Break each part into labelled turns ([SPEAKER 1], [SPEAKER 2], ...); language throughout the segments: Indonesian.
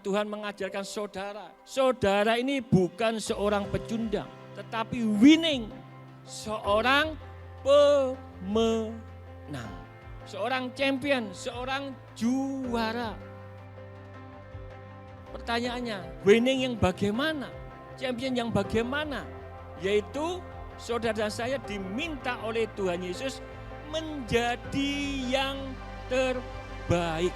[SPEAKER 1] Tuhan mengajarkan saudara. Saudara ini bukan seorang pecundang, tetapi winning. Seorang pemenang. Seorang champion, seorang juara. Pertanyaannya, winning yang bagaimana? Champion yang bagaimana? Yaitu saudara dan saya diminta oleh Tuhan Yesus menjadi yang terbaik.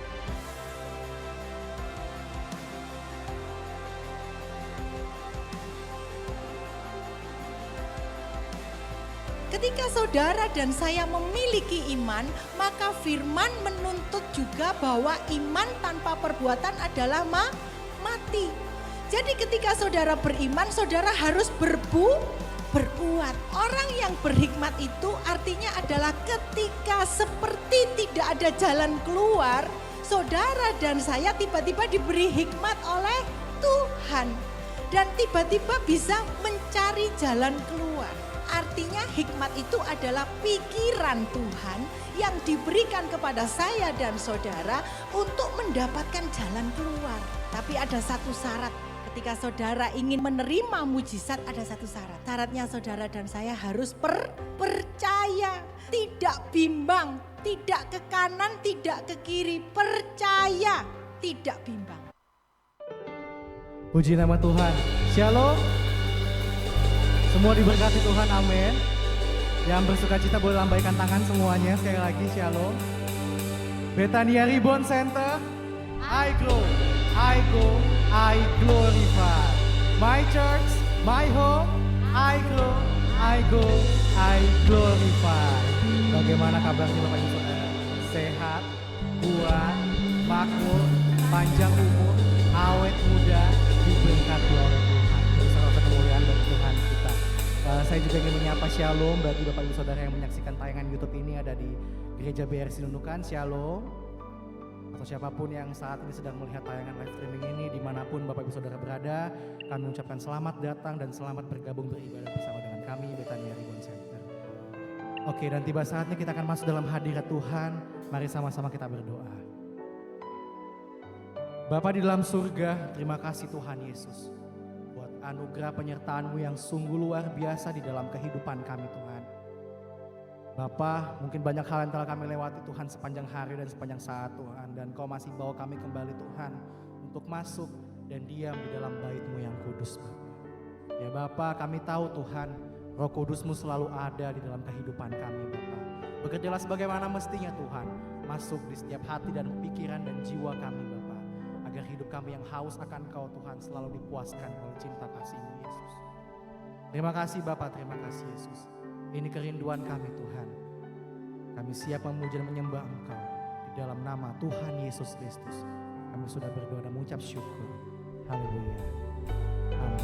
[SPEAKER 2] Ketika saudara dan saya memiliki iman, maka firman menuntut juga bahwa iman tanpa perbuatan adalah mati. Jadi ketika saudara beriman, saudara harus berbuat. Orang yang berhikmat itu artinya adalah ketika seperti tidak ada jalan keluar, saudara dan saya tiba-tiba diberi hikmat oleh Tuhan. Dan tiba-tiba bisa mencari jalan keluar. Artinya hikmat itu adalah pikiran Tuhan yang diberikan kepada saya dan saudara untuk mendapatkan jalan keluar. Tapi ada satu syarat, ketika saudara ingin menerima mujizat ada satu syarat. Syaratnya saudara dan saya harus percaya, tidak bimbang, tidak ke kanan, tidak ke kiri, percaya, tidak bimbang.
[SPEAKER 3] Puji nama Tuhan. Shalom. Semua diberkati Tuhan, amin. Yang bersuka cita boleh lambaikan tangan semuanya. Sekali lagi, shalom. Bethania Reborn Center, I grow, I go, I glorify. My church, my home, I grow, I go, I glorify. Bagaimana kabarnya Bapak Ibu Saudara? Sehat, kuat, makmur, panjang umur, awet muda, diberkati oleh Tuhan. Serta kemuliaan bagi Tuhan kita. Saya juga ingin menyapa shalom bagi Bapak Ibu Saudara yang menyaksikan tayangan YouTube ini ada di Gereja BRC Nunukan, shalom. Atau siapapun yang saat ini sedang melihat tayangan live streaming ini dimanapun Bapak Ibu Saudara berada, kami mengucapkan selamat datang dan selamat bergabung beribadah bersama dengan kami Bethania Reborn Center. Oke, dan tiba saatnya kita akan masuk dalam hadirat Tuhan. Mari sama-sama kita berdoa. Bapa di dalam surga, terima kasih Tuhan Yesus buat anugerah penyertaan-Mu yang sungguh luar biasa di dalam kehidupan kami Tuhan. Bapa, mungkin banyak hal yang telah kami lewati Tuhan sepanjang hari dan sepanjang saat Tuhan. Dan Kau masih bawa kami kembali Tuhan untuk masuk dan diam di dalam bait-Mu yang kudus Bapa. Ya Bapa, kami tahu Tuhan Roh Kudus-Mu selalu ada di dalam kehidupan kami Bapa. Bekerjalah sebagaimana mestinya Tuhan, masuk di setiap hati dan pikiran dan jiwa kami Bapa. Agar hidup kami yang haus akan Kau Tuhan selalu dipuaskan oleh cinta kasih-Mu Yesus. Terima kasih Bapa, terima kasih Yesus. Ini kerinduan kami Tuhan. Kami siap memuji dan menyembah Engkau. Di dalam nama Tuhan Yesus Kristus. Kami sudah berdoa dan mengucap syukur. Haleluya. Amin.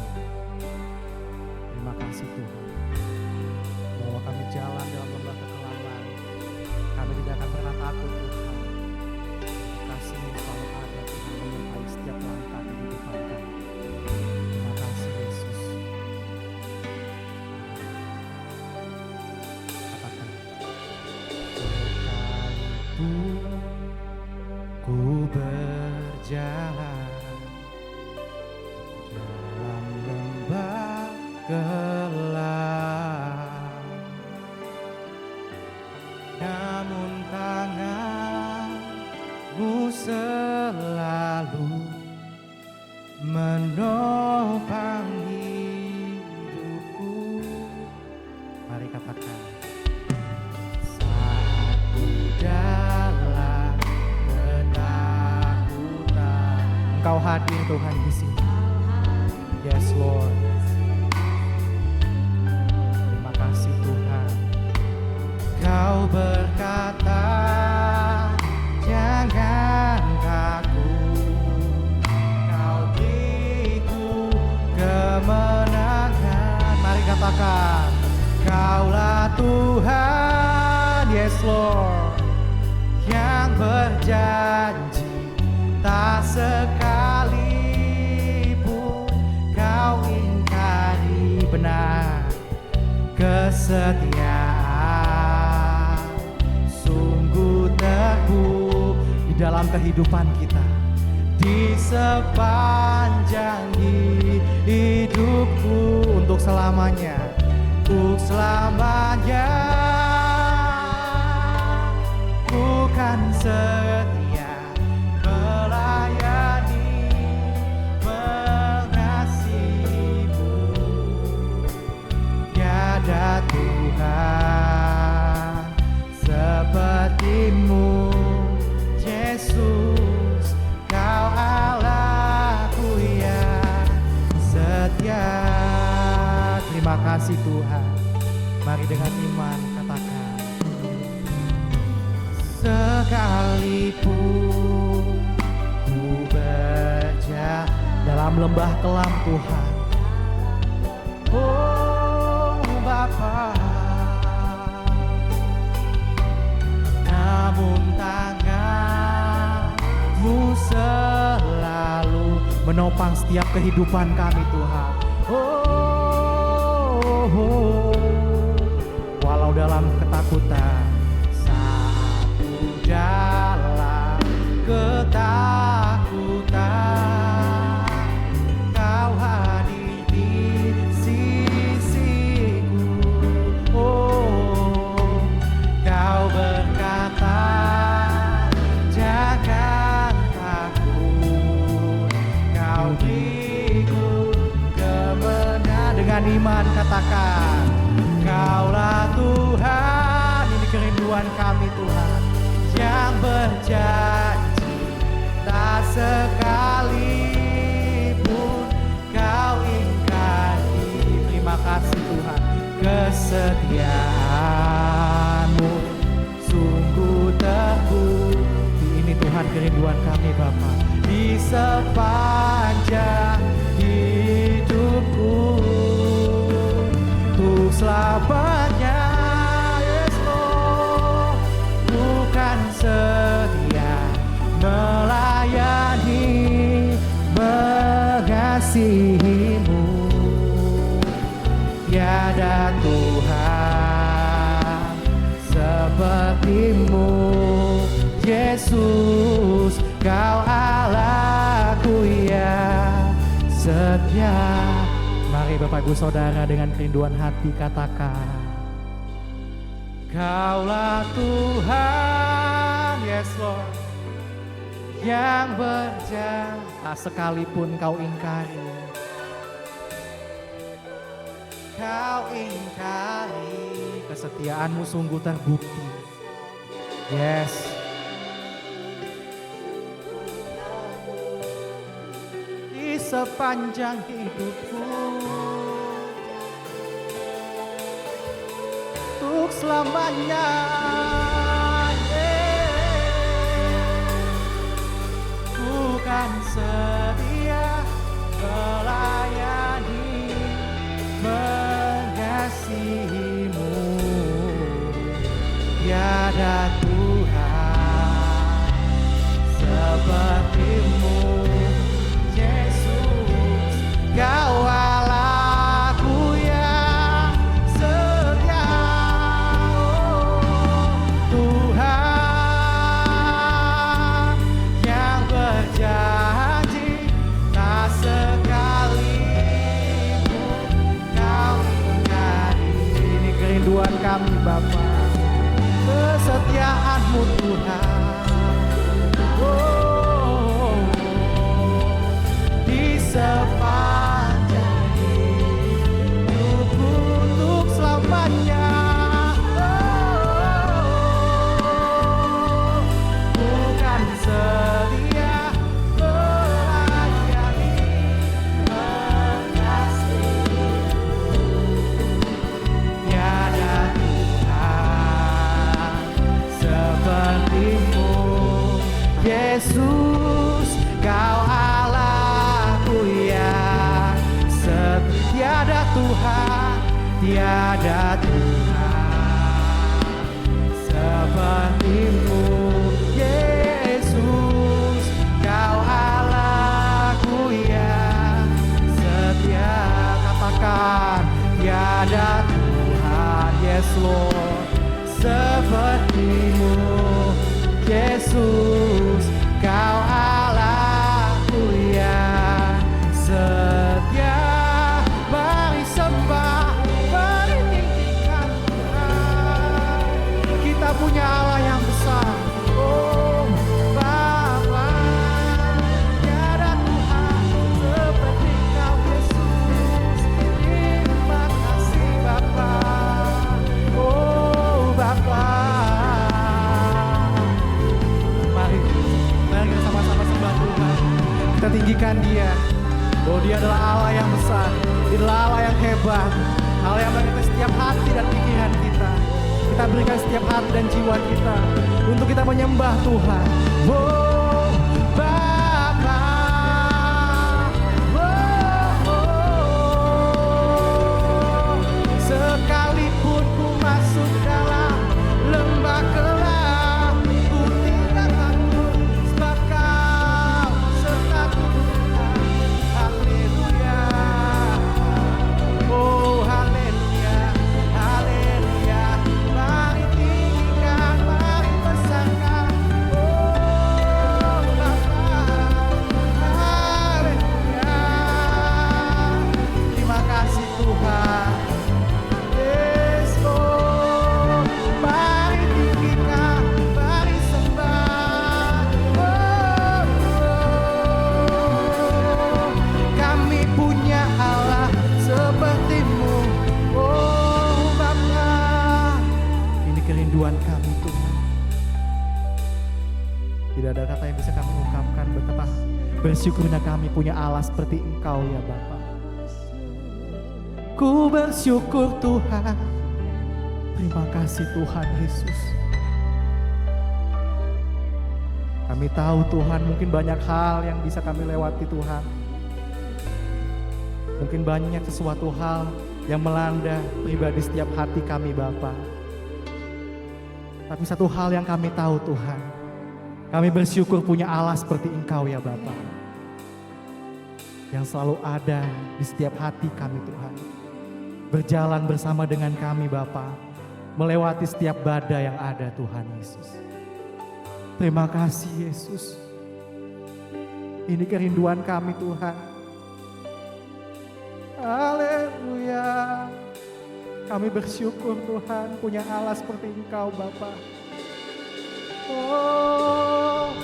[SPEAKER 3] Terima kasih Tuhan. Bahwa kami jalan dalam lembah kekelaman. Kami tidak akan pernah takut Tuhan. Kasih-Mu selalu ada Tuhan menyertai setiap langkah kehidupan kami. Terima kasih Yesus. Katakan. Sekalipun ku berjalan dalam lembah gelap, namun tangan-Mu selalu menopang hidupku. Mari katakan. Saat ku dalam ketakutan, Engkau hadir Tuhan di sini. Yes Lord. Terima kasih Tuhan. Kau berkata, jangan takut, Kau beriku kemenangan. Mari katakan, Kaulah Tuhan, yes Lord, yang berjanji tak sekalipun Kau ingkari benar kesetiaan. Sungguh teguh di dalam kehidupan kita, di sepanjang hidupku untuk selamanya, untuk selamanya. Bukan setia melayani, mengasihimu, tiada Tuhan sepertimu, Yesus, Kau Allahku yang setia. Terima kasih Tuhan. Mari dengan iman katakan, sekalipun ku berjalan dalam lembah kelam Tuhan, oh Bapa, namun tangan-Mu selalu menopang setiap kehidupan kami Tuhan. Walau dalam ketakutan, dalam ketakutan, Kau hadir di sisiku. Oh, Kau berkata, jangan takut, Kau beriku kemenangan. Dengan iman katakan, Kaulah Tuhan. Ini kerinduan kami Tuhan, yang berjanji tak sekalipun Kau ingkari. Terima kasih Tuhan, kesetiaan-Mu sungguh terbukti. Ini Tuhan kerinduan kami Bapa, di sepanjang hidupku, untuk selamanya. Setia melayani, mengasihimu, tiada Tuhan sepertimu, Yesus, Kau Allahku yang setia. Mari Bapak Ibu Saudara dengan kerinduan hati katakan, Kaulah Tuhan, yes Lord, yang berjanji tak sekalipun Kau ingkari. Kau ingkari, kesetiaan-Mu sungguh terbukti. Yes. Di sepanjang hidupku, untuk selamanya, bukan setia melayani, mengasihimu, tiada Tuhan sepertimu, Yesus, Kau Allahku yang setia. Tuhan yang berjanji tak sekalipun Kau ingkari. Ini kerinduan kami Bapa, kesetiaan-Mu Tuhan. Oh, di sepanjang hidupku, untuk selamanya. Oh, bukan setia melayani, mengasihi, tiada Tuhan sepertimu, Yesus, Kau Allahku yang setia. Tiada Tuhan, tiada Tuhan sepertimu, Yesus, Kau Allahku yang setia. Katakan, tiada Tuhan, yes Lord, sepertimu, Yesus, Kau Allah punya Allah yang besar. Oh Bapa, tiada Tuhan seperti Kau Yesus. Terima kasih Bapa. Oh Bapa. Mari kita sama-sama sembah Tuhan. Kita tinggikan Dia. Oh, Dia adalah Allah yang besar. Dia adalah Allah yang hebat. Allah yang berikan setiap hati dan pikiran kita. Kita berikan setiap hati dan jiwa kita untuk kita menyembah Tuhan. Oh, Bapa. Sekalipun ku masuk dalam lembah gelap, ku tidak takut sebab Kau sertaku Tuhan. Haleluya. Oh haleluya, haleluya. Mari tinggikan, mari bersangka. Oh Bapa, haleluya. Terima kasih Tuhan. Yes Lord, mari tinggikan, mari sembah. Kami punya Allah seperti-Mu. Oh Bapa, ini kerinduan kami Tuhan. Tidak ada kata yang bisa kami ungkapkan betapa bersyukurnya kami punya Allah seperti Engkau ya Bapa. Ku bersyukur Tuhan. Terima kasih Tuhan Yesus. Kami tahu Tuhan mungkin banyak hal yang bisa kami lewati Tuhan. Mungkin banyak sesuatu hal yang melanda pribadi setiap hati kami Bapa. Tapi satu hal yang kami tahu Tuhan. Kami bersyukur punya Allah seperti Engkau ya Bapa. Yang selalu ada di setiap hati kami Tuhan. Berjalan bersama dengan kami Bapa, melewati setiap badai yang ada Tuhan Yesus. Terima kasih Yesus. Ini kerinduan kami Tuhan. Haleluya. Kami bersyukur Tuhan punya Allah seperti Engkau Bapa. Oh,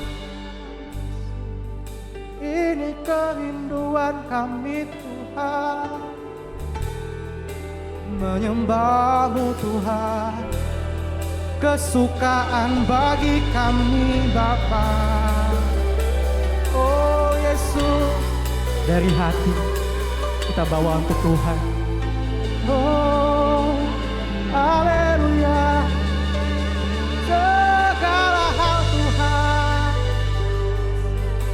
[SPEAKER 3] ini kerinduan kami Tuhan. Menyembah-Mu Tuhan, kesukaan bagi kami Bapa. Oh Yesus, dari hati kita bawa untuk Tuhan. Oh haleluya. Segala hal Tuhan,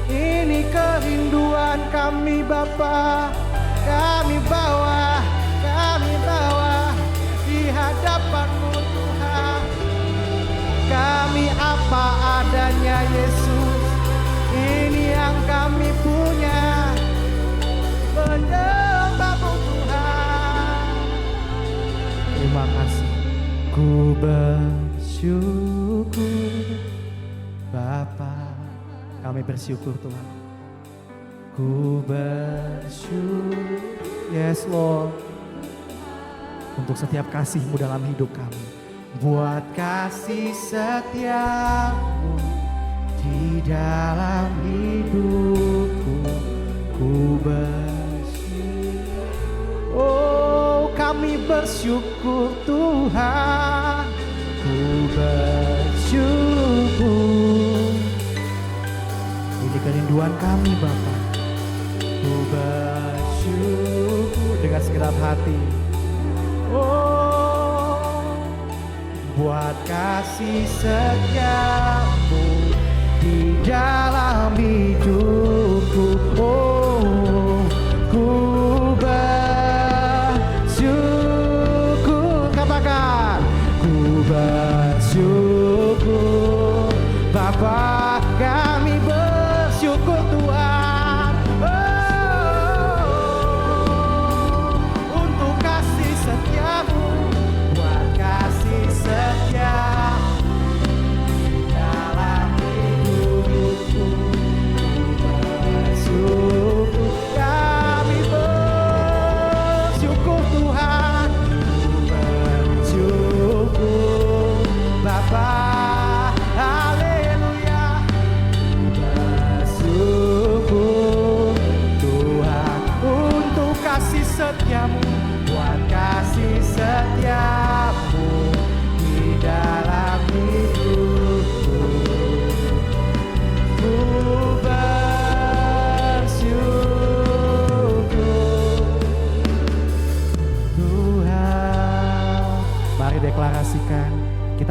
[SPEAKER 3] ini kerinduan kami Bapa. Kami bawa di hadapan-Mu Tuhan. Kami apa adanya Yesus, ini yang kami punya. Menyembah-Mu Tuhan. Terima kasih. Ku bersyukur Bapa. Kami bersyukur Tuhan. Ku bersyukur, yes Lord, untuk setiap kasih-Mu dalam hidup kami. Buat kasih setia-Mu di dalam hidupku, ku bersyukur. Oh kami bersyukur Tuhan, ku bersyukur. Ini kerinduan kami Bapa. Ku bersyukur dengan segenap hati. Oh, buat kasih setia-Mu di dalam hidupku. Oh, ku bersyukur. Katakan, ku bersyukur Bapa. Kami bersyukur Tuhan.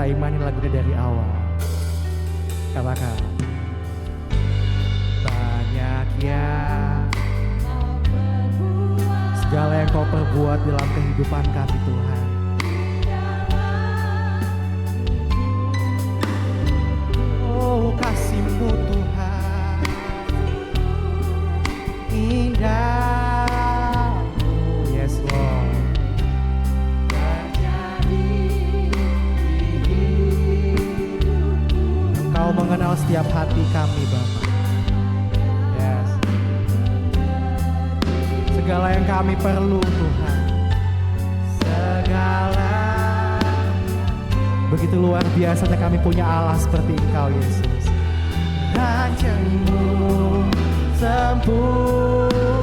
[SPEAKER 3] kita imani lagunya dari awal. Katakan. Banyak yang segala yang kau perbuat dalam kehidupan kami Tuhan. Oh kasih-Mu Tuhan indah. Yes Lord. Engkau mengenal setiap hati kami Bapa. Yes. Segala yang kami perlu Tuhan. Segala. Begitu luar biasanya kami punya Allah seperti Engkau Yesus. Rancangan-Mu sempurna,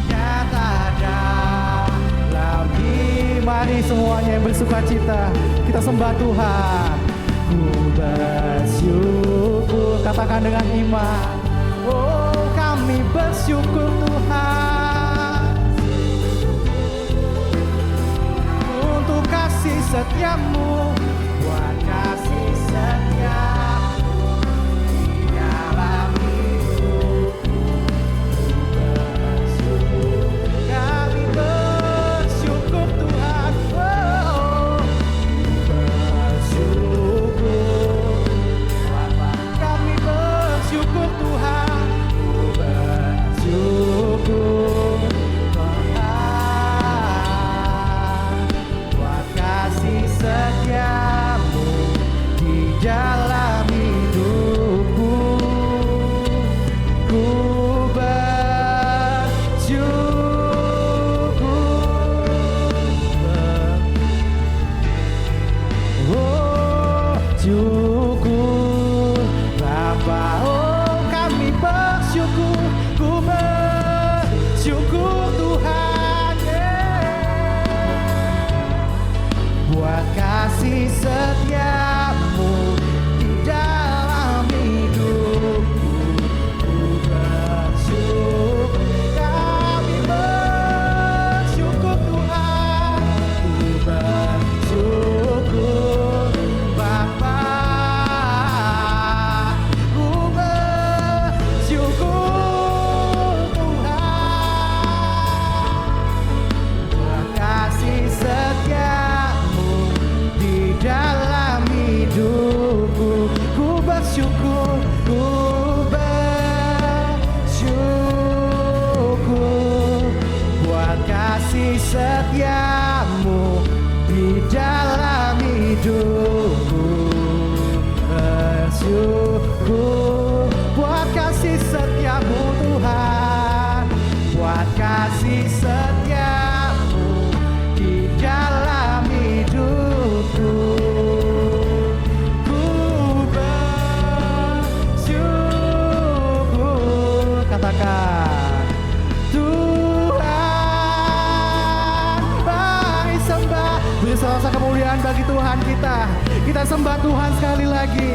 [SPEAKER 3] nyata dalam hidup. Mari semuanya yang bersuka cita, kita sembah Tuhan. Ku bersyukur, katakan dengan iman. Oh kami bersyukur Tuhan untuk kasih setia-Mu, buat kasih setia-Mu di dalam hidupku. Bersyukur, kami bersyukur Tuhan. Oh, bersyukur, kami bersyukur Tuhan. Bersyukur Tuhan buat kasih setia-Mu di dalam hidupku. Ku bersyukur. Oh syukur Bapa. Oh kami bersyukur. Ku bersyukur Tuhan, buat kasih setia-Mu di dalam hidupku. Ku bersyukur, kami bersyukur Tuhan. Ku bersyukur Bapa. Ku bersyukur kasih setia-Mu di dalam hidupku. Ku bersyukur, ku bersyukur buat kasih setia-Mu di dalam hidupku. Bersyukur buat kasih setia-Mu Tuhan, buat kasih setia-Mu di dalam hidupku. Ku bersyukur, katakan Tuhan. Mari sembah, beri selawat kemuliaan bagi Tuhan kita. Kita sembah Tuhan sekali lagi.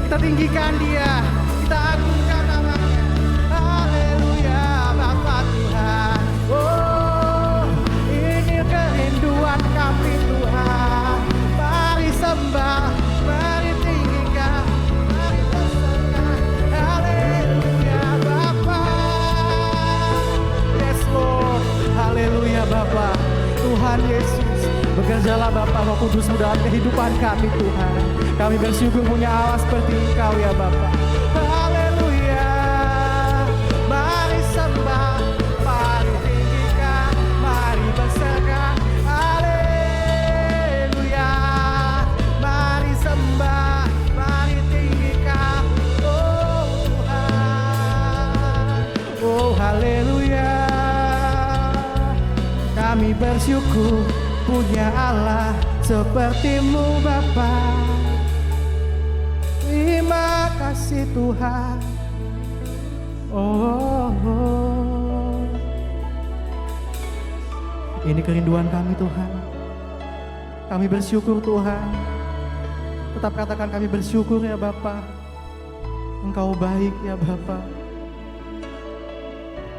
[SPEAKER 3] Kita tinggikan Dia, kita agungkan namanya. Haleluya Bapa Tuhan. Oh ini kerinduan kami Tuhan. Mari sembah, mari tinggikan, mari besarkan. Haleluya Bapa. Yes Lord. Haleluya Bapa. Tuhan Yesus, bekerjalah Bapa Roh Kudus dalam kehidupan kami Tuhan. Kami bersyukur punya Allah seperti Engkau ya Bapa. Haleluya. Mari sembah, mari tinggikan, mari besarkan. Haleluya. Mari sembah, mari tinggikan. Oh Tuhan. Oh haleluya. Kami bersyukur punya Allah seperti-Mu Bapa. Terima kasih Tuhan. Oh. Ini kerinduan kami Tuhan. Kami bersyukur Tuhan. Tetap katakan kami bersyukur ya Bapa. Engkau baik ya Bapa.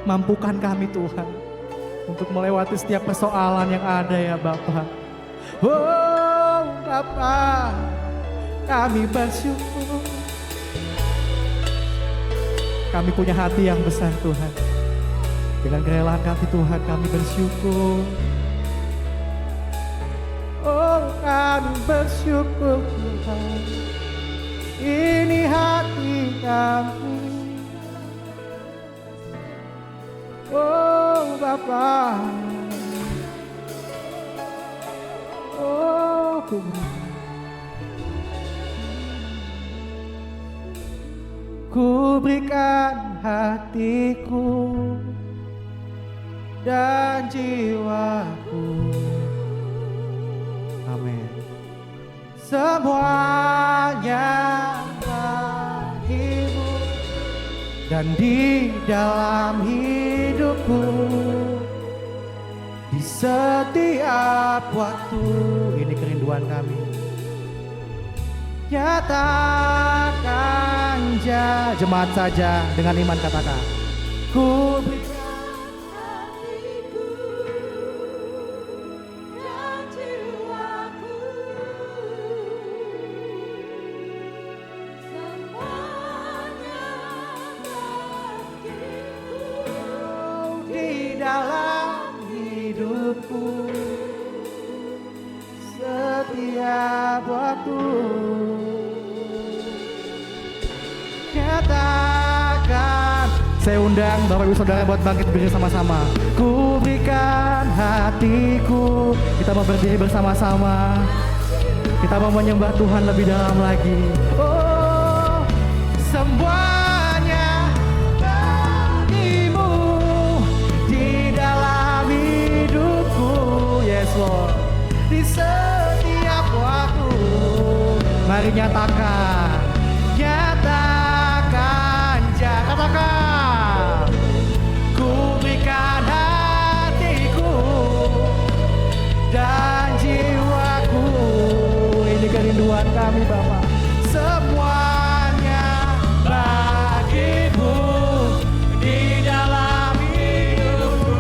[SPEAKER 3] Mampukan kami Tuhan untuk melewati setiap persoalan yang ada ya Bapa. Oh Bapa, kami bersyukur. Kami punya hati yang besar Tuhan. Dengan kerelaan hati Tuhan kami bersyukur. Oh kami bersyukur Tuhan. Ini hati kami. Oh Bapa. Oh ku berikan hatiku dan jiwaku. Amin. Semuanya bagimu dan di dalam hidupku, di setiap waktu. Ini kerinduan kami. Nyatakan jemaat saja dengan iman katakan, ku berikan hatiku dan jiwaku, semuanya bagiku di dalam hidupku, setiap waktu. Katakan, saya undang Bapak Ibu Saudara buat bangkit berdiri sama-sama. Ku berikan hatiku. Kita mau berdiri bersama-sama. Kita mau menyembah Tuhan lebih dalam lagi. Oh, semuanya bagimu di dalam hidupku. Yes Lord. Di setiap waktu. Mari nyatakan. Katakan, ku berikan hatiku dan jiwaku. Ini kerinduan kami Bapa. Semuanya bagimu di dalam hidupku,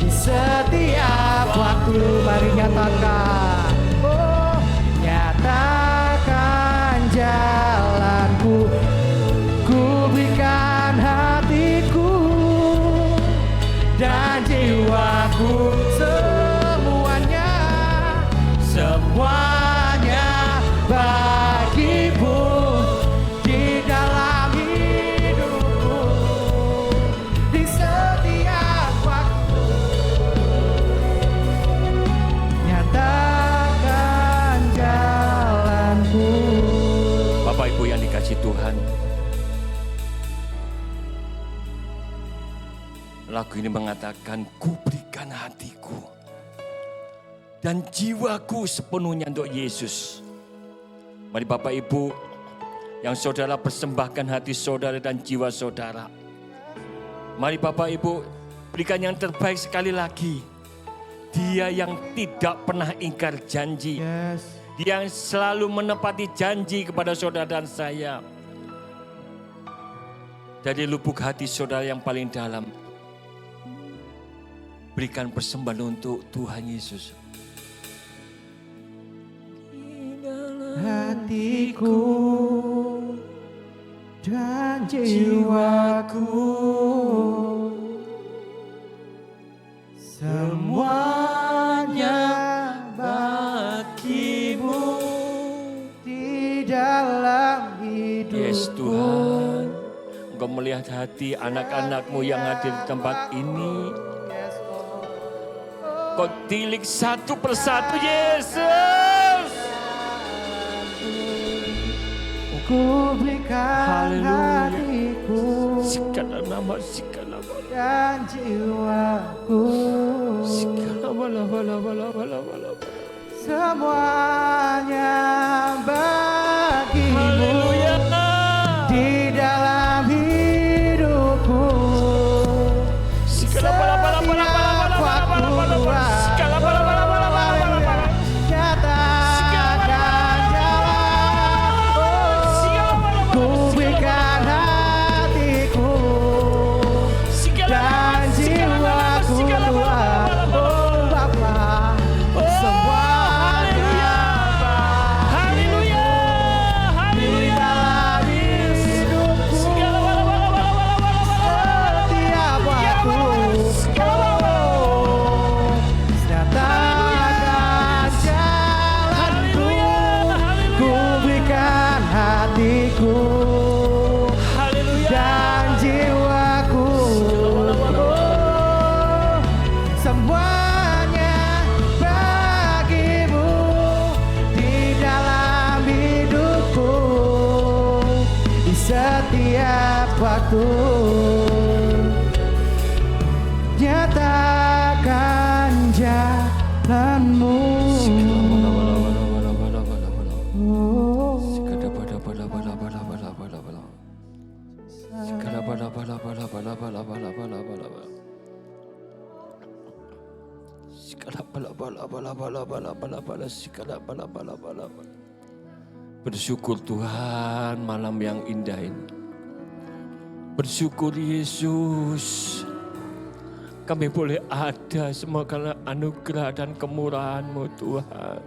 [SPEAKER 3] di setiap waktu. Mari nyatakan, oh nyatakan jalanku. Ku berikan hatiku dan jiwaku, semuanya, semuanya bagimu di dalam hidupku, di setiap waktu. Nyatakan jalanku.
[SPEAKER 1] Bapak Ibu yang dikasihi Tuhan, lagu ini mengatakan, ku berikan hatiku dan jiwaku sepenuhnya untuk Yesus. Mari Bapak Ibu yang saudara persembahkan hati saudara dan jiwa saudara. Mari Bapak Ibu berikan yang terbaik sekali lagi. Dia yang tidak pernah ingkar janji.
[SPEAKER 3] Yes.
[SPEAKER 1] Dia yang selalu menepati janji kepada saudara dan saya. Dari lubuk hati saudara yang paling dalam, berikan persembahan untuk Tuhan Yesus.
[SPEAKER 3] Hatiku dan jiwaku, semuanya bagimu di dalam hidupku.
[SPEAKER 1] Yes Tuhan, Engkau melihat hati anak-anak-Mu yang hadir di tempat ini. Kau tilik satu persatu, Yesus.
[SPEAKER 3] Ku berikan hatiku dan jiwaku, semuanya bagimu di dalam hidupku, setiap waktu. Tuhan, nyatakan jalanmu.
[SPEAKER 1] Bersyukur Tuhan malam yang indah ini. Bersyukur Yesus. Kami boleh ada semua karena anugerah dan kemurahan-Mu Tuhan.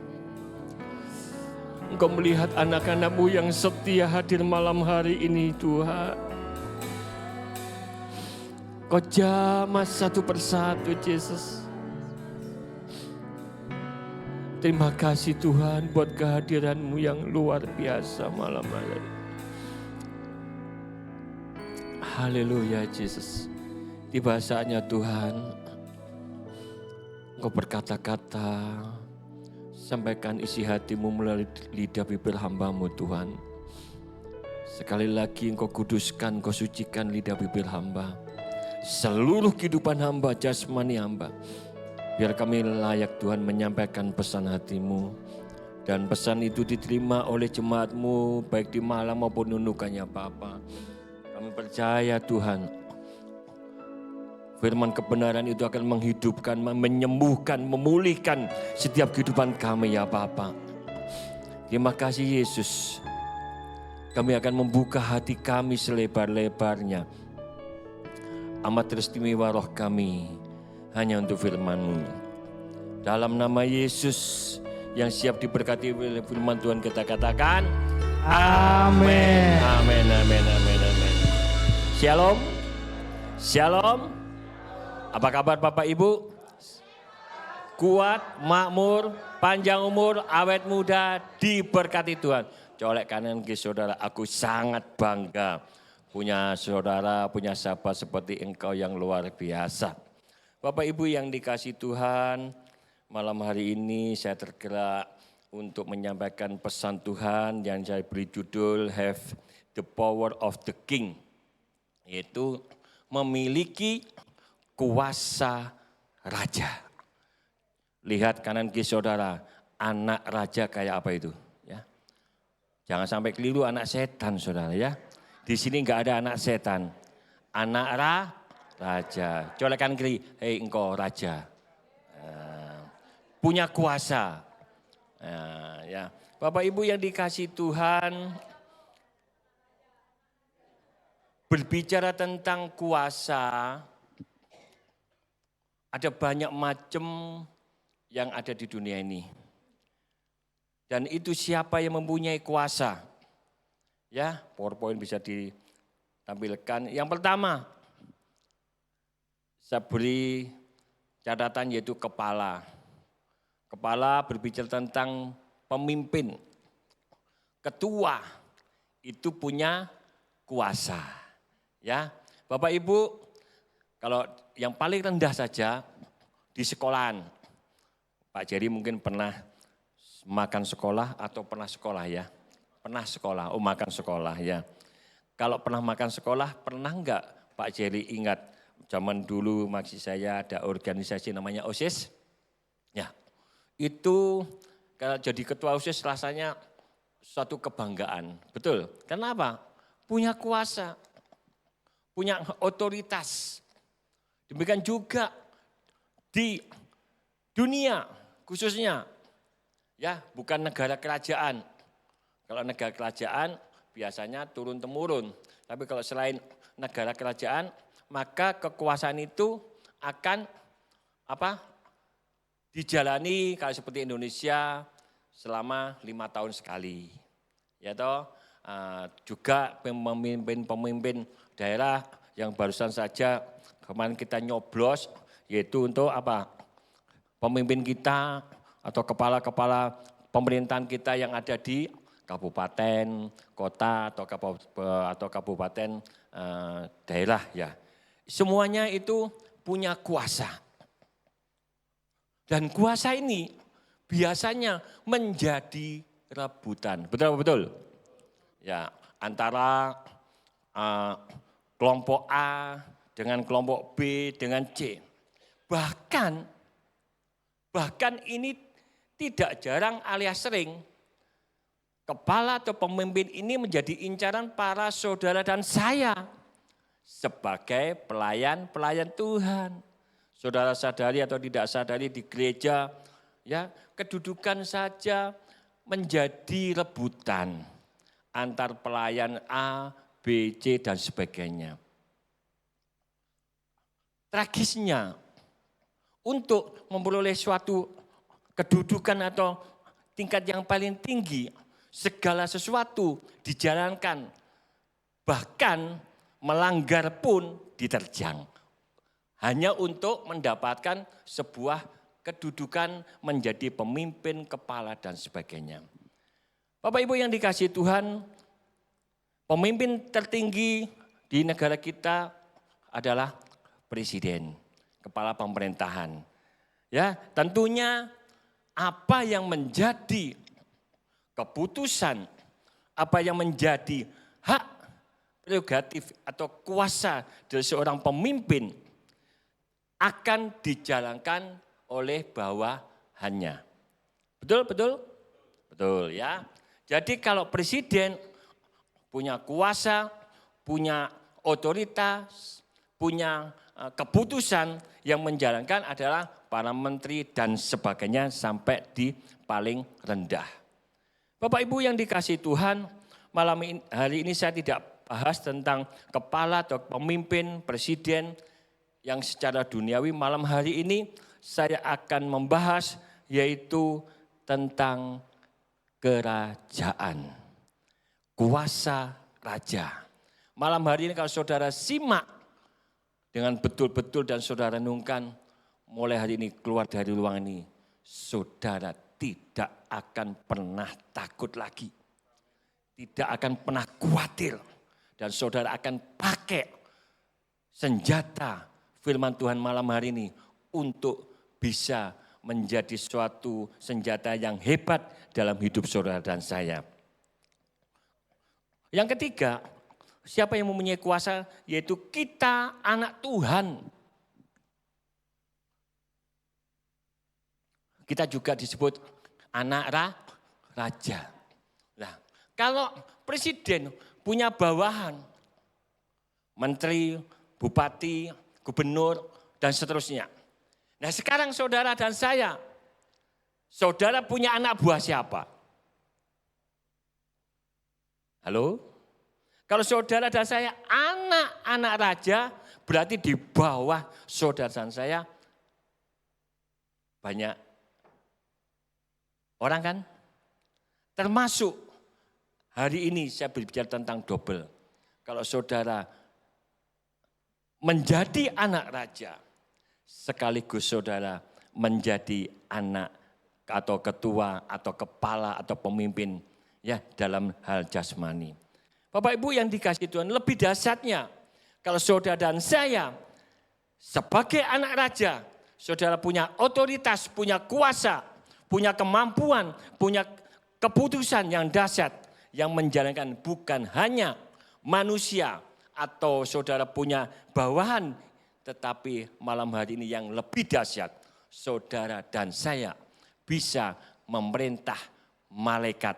[SPEAKER 1] Engkau melihat anak-anak-Mu yang setia hadir malam hari ini Tuhan. Kau jamah satu persatu Yesus. Terima kasih Tuhan buat kehadiran-Mu yang luar biasa malam hari ini. Haleluya Yesus. Tiba saatnya Tuhan, Engkau berkata-kata, sampaikan isi hati-Mu melalui lidah bibir hamba-Mu Tuhan. Sekali lagi Engkau kuduskan, Engkau sucikan lidah bibir hamba. Seluruh kehidupan hamba, jasmani hamba. Biar kami layak Tuhan menyampaikan pesan hati-Mu. Dan pesan itu diterima oleh jemaat-Mu baik di malam maupun nunukannya Bapa. Kami percaya Tuhan, firman kebenaran itu akan menghidupkan, menyembuhkan, memulihkan setiap kehidupan kami ya Bapa. Terima kasih Yesus. Kami akan membuka hati kami selebar-lebarnya. Amat istimewa roh kami hanya untuk firman-Mu. Dalam nama Yesus yang siap diberkati oleh firman Tuhan kita katakan,
[SPEAKER 3] Amin.
[SPEAKER 1] Amin, amin, amin, amin. Shalom, shalom. Apa kabar Bapak Ibu? Kuat, makmur, panjang umur, awet muda, diberkati Tuhan. Colek kanan ke saudara, aku sangat bangga punya saudara, punya sahabat seperti engkau yang luar biasa. Bapak Ibu yang dikasih Tuhan, malam hari ini saya tergerak untuk menyampaikan pesan Tuhan yang saya beri judul Have the Power of the King. Yaitu memiliki kuasa raja. Lihat kanan kiri saudara, anak raja kayak apa itu? Ya. Jangan sampai keliru anak setan saudara ya. Di sini enggak ada anak setan. Anak raja. Colek kanan kiri, hei engkau raja. Punya kuasa. Ya. Bapak Ibu yang dikasih Tuhan, berbicara tentang kuasa, ada banyak macam yang ada di dunia ini. Dan itu siapa yang mempunyai kuasa? Ya, PowerPoint bisa ditampilkan. Yang pertama, saya beri catatan yaitu kepala. Kepala berbicara tentang pemimpin. Ketua itu punya kuasa. Ya, Bapak Ibu, kalau yang paling rendah saja di sekolahan, Pak Jerry mungkin pernah makan sekolah atau pernah sekolah ya? Pernah sekolah, makan sekolah ya. Kalau pernah makan sekolah, pernah enggak Pak Jerry ingat zaman dulu maksud saya ada organisasi namanya OSIS? Ya, itu kalau jadi ketua OSIS rasanya suatu kebanggaan, betul. Kenapa? Punya kuasa. Punya otoritas. Demikian juga di dunia khususnya. Ya, bukan negara kerajaan. Kalau negara kerajaan biasanya turun-temurun. Tapi kalau selain negara kerajaan, maka kekuasaan itu akan dijalani kalau seperti Indonesia selama 5 tahun sekali. Ya toh, juga pemimpin-pemimpin daerah yang barusan saja kemarin kita nyoblos, yaitu untuk pemimpin kita atau kepala-kepala pemerintahan kita yang ada di kabupaten, kota atau kabupaten daerah ya. Semuanya itu punya kuasa. Dan kuasa ini biasanya menjadi rebutan. Betul? Ya, antara kelompok A dengan kelompok B dengan C. Bahkan ini tidak jarang alias sering, kepala atau pemimpin ini menjadi incaran para saudara dan saya sebagai pelayan-pelayan Tuhan. Saudara sadari atau tidak sadari di gereja, ya kedudukan saja menjadi rebutan antar pelayan A, B, C dan sebagainya. Tragisnya, untuk memperoleh suatu kedudukan atau tingkat yang paling tinggi, segala sesuatu dijalankan, bahkan melanggar pun diterjang. Hanya untuk mendapatkan sebuah kedudukan menjadi pemimpin, kepala dan sebagainya. Bapak Ibu yang dikasihi Tuhan, pemimpin tertinggi di negara kita adalah presiden, kepala pemerintahan. Ya, tentunya apa yang menjadi keputusan, apa yang menjadi hak prerogatif atau kuasa dari seorang pemimpin akan dijalankan oleh bawahannya. Betul ya. Jadi kalau presiden punya kuasa, punya otoritas, punya keputusan, yang menjalankan adalah para menteri dan sebagainya sampai di paling rendah. Bapak Ibu yang dikasihi Tuhan, hari ini saya tidak bahas tentang kepala atau pemimpin, presiden yang secara duniawi. Malam hari ini saya akan membahas yaitu tentang kerajaan, kuasa raja. Malam hari ini kalau saudara simak dengan betul-betul dan saudara renungkan, mulai hari ini keluar dari ruang ini, saudara tidak akan pernah takut lagi. Tidak akan pernah khawatir. Dan saudara akan pakai senjata firman Tuhan malam hari ini untuk bisa menjadi suatu senjata yang hebat dalam hidup saudara dan saya. Yang ketiga, siapa yang mempunyai kuasa? Yaitu kita anak Tuhan. Kita juga disebut anak raja. Nah, kalau presiden punya bawahan, menteri, bupati, gubernur, dan seterusnya. Nah sekarang saudara dan saya, saudara punya anak buah siapa? Halo? Kalau saudara dan saya anak-anak raja, berarti di bawah saudara dan saya banyak orang kan? Termasuk hari ini saya berbicara tentang double. Kalau saudara menjadi anak raja, sekaligus saudara menjadi anak atau ketua atau kepala atau pemimpin ya dalam hal jasmani. Bapak Ibu yang dikasihi Tuhan, lebih dahsyatnya kalau saudara dan saya sebagai anak raja, saudara punya otoritas, punya kuasa, punya kemampuan, punya keputusan yang dahsyat yang menjalankan bukan hanya manusia atau saudara punya bawahan, tetapi malam hari ini yang lebih dahsyat, saudara dan saya bisa memerintah malaikat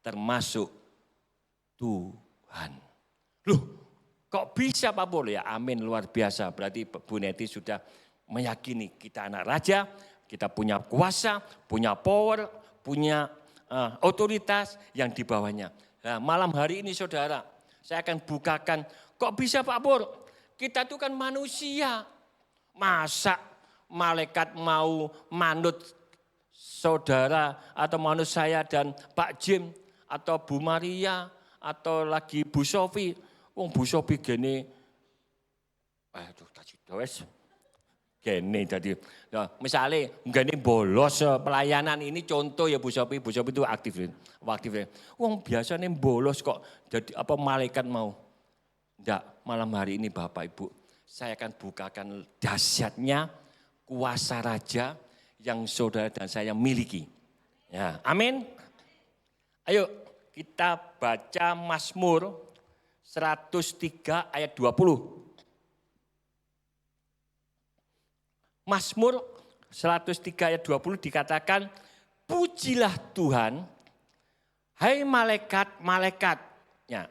[SPEAKER 1] termasuk Tuhan. Loh, kok bisa Pak Pur? Ya amin, luar biasa. Berarti Bu Neti sudah meyakini kita anak raja, kita punya kuasa, punya power, punya otoritas yang di bawahnya. Nah, malam hari ini saudara, saya akan bukakan, kok bisa Pak Pur? Kita itu kan manusia. Masa malaikat mau manut saudara atau manut saya dan Pak Jim atau Bu Maria atau lagi Bu Sofi. Wong Bu Sofi gini, aduh tadi wes gini tadi. Nah, misalnya gini bolos pelayanan ini contoh ya Bu Sofi itu aktif. Wong biasanya bolos kok jadi apa malaikat mau. Enggak, malam hari ini Bapak Ibu, saya akan bukakan dahsyatnya kuasa raja yang saudara dan saya miliki. Ya, amin. Ayo kita baca Mazmur 103 ayat 20. Mazmur 103 ayat 20 dikatakan, pujilah Tuhan, hai malaikat-malaikatnya,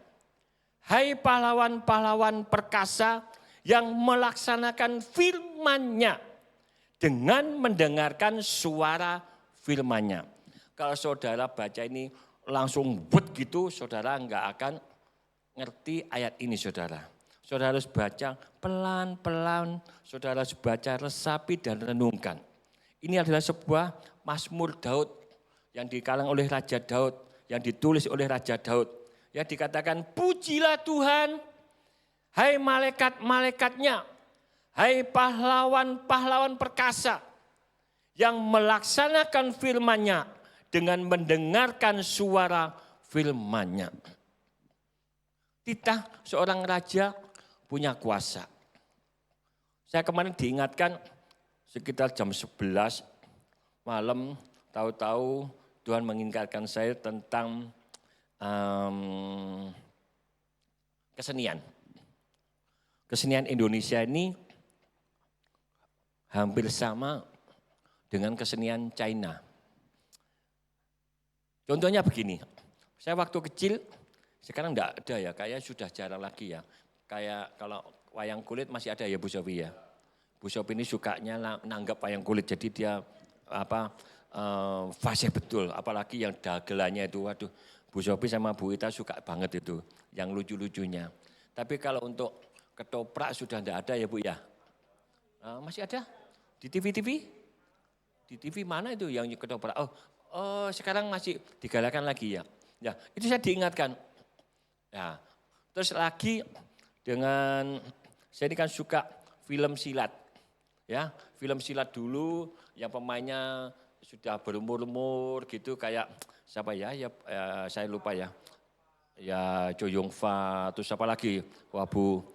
[SPEAKER 1] hai pahlawan-pahlawan perkasa yang melaksanakan firman-Nya dengan mendengarkan suara firman-Nya. Kalau saudara baca ini langsung buat gitu, saudara enggak akan ngerti ayat ini saudara. Saudara harus baca pelan-pelan, saudara harus baca resapi dan renungkan. Ini adalah sebuah Mazmur Daud yang dikalang oleh Raja Daud, yang ditulis oleh Raja Daud. Ya dikatakan, pujilah Tuhan, hai malaikat-malaikatnya, hai pahlawan-pahlawan perkasa yang melaksanakan firman-Nya dengan mendengarkan suara firman-Nya. Titah seorang raja punya kuasa. Saya kemarin diingatkan sekitar jam 11 malam, tahu-tahu Tuhan mengingatkan saya tentang kesenian. Kesenian Indonesia ini hampir sama dengan kesenian China. Contohnya begini, saya waktu kecil, sekarang enggak ada ya, kayak sudah jarang lagi ya. Kayak kalau wayang kulit masih ada ya Bu Sofi ya. Bu Sofi ini sukanya nanggap wayang kulit, jadi dia fasih betul. Apalagi yang dagelannya itu, waduh Bu Sofi sama Bu Ita suka banget itu, yang lucu-lucunya. Tapi kalau untuk ketoprak sudah enggak ada ya Bu ya. Masih ada di TV-TV? Di TV mana itu yang ketoprak? Oh sekarang masih digalakan lagi ya. Ya itu saya diingatkan. Ya terus lagi dengan, saya ini kan suka film silat. Ya, film silat dulu yang pemainnya sudah berumur-umur gitu, kayak siapa ya, saya lupa ya. Ya Cho Yun Fat, terus apa lagi? Wabu.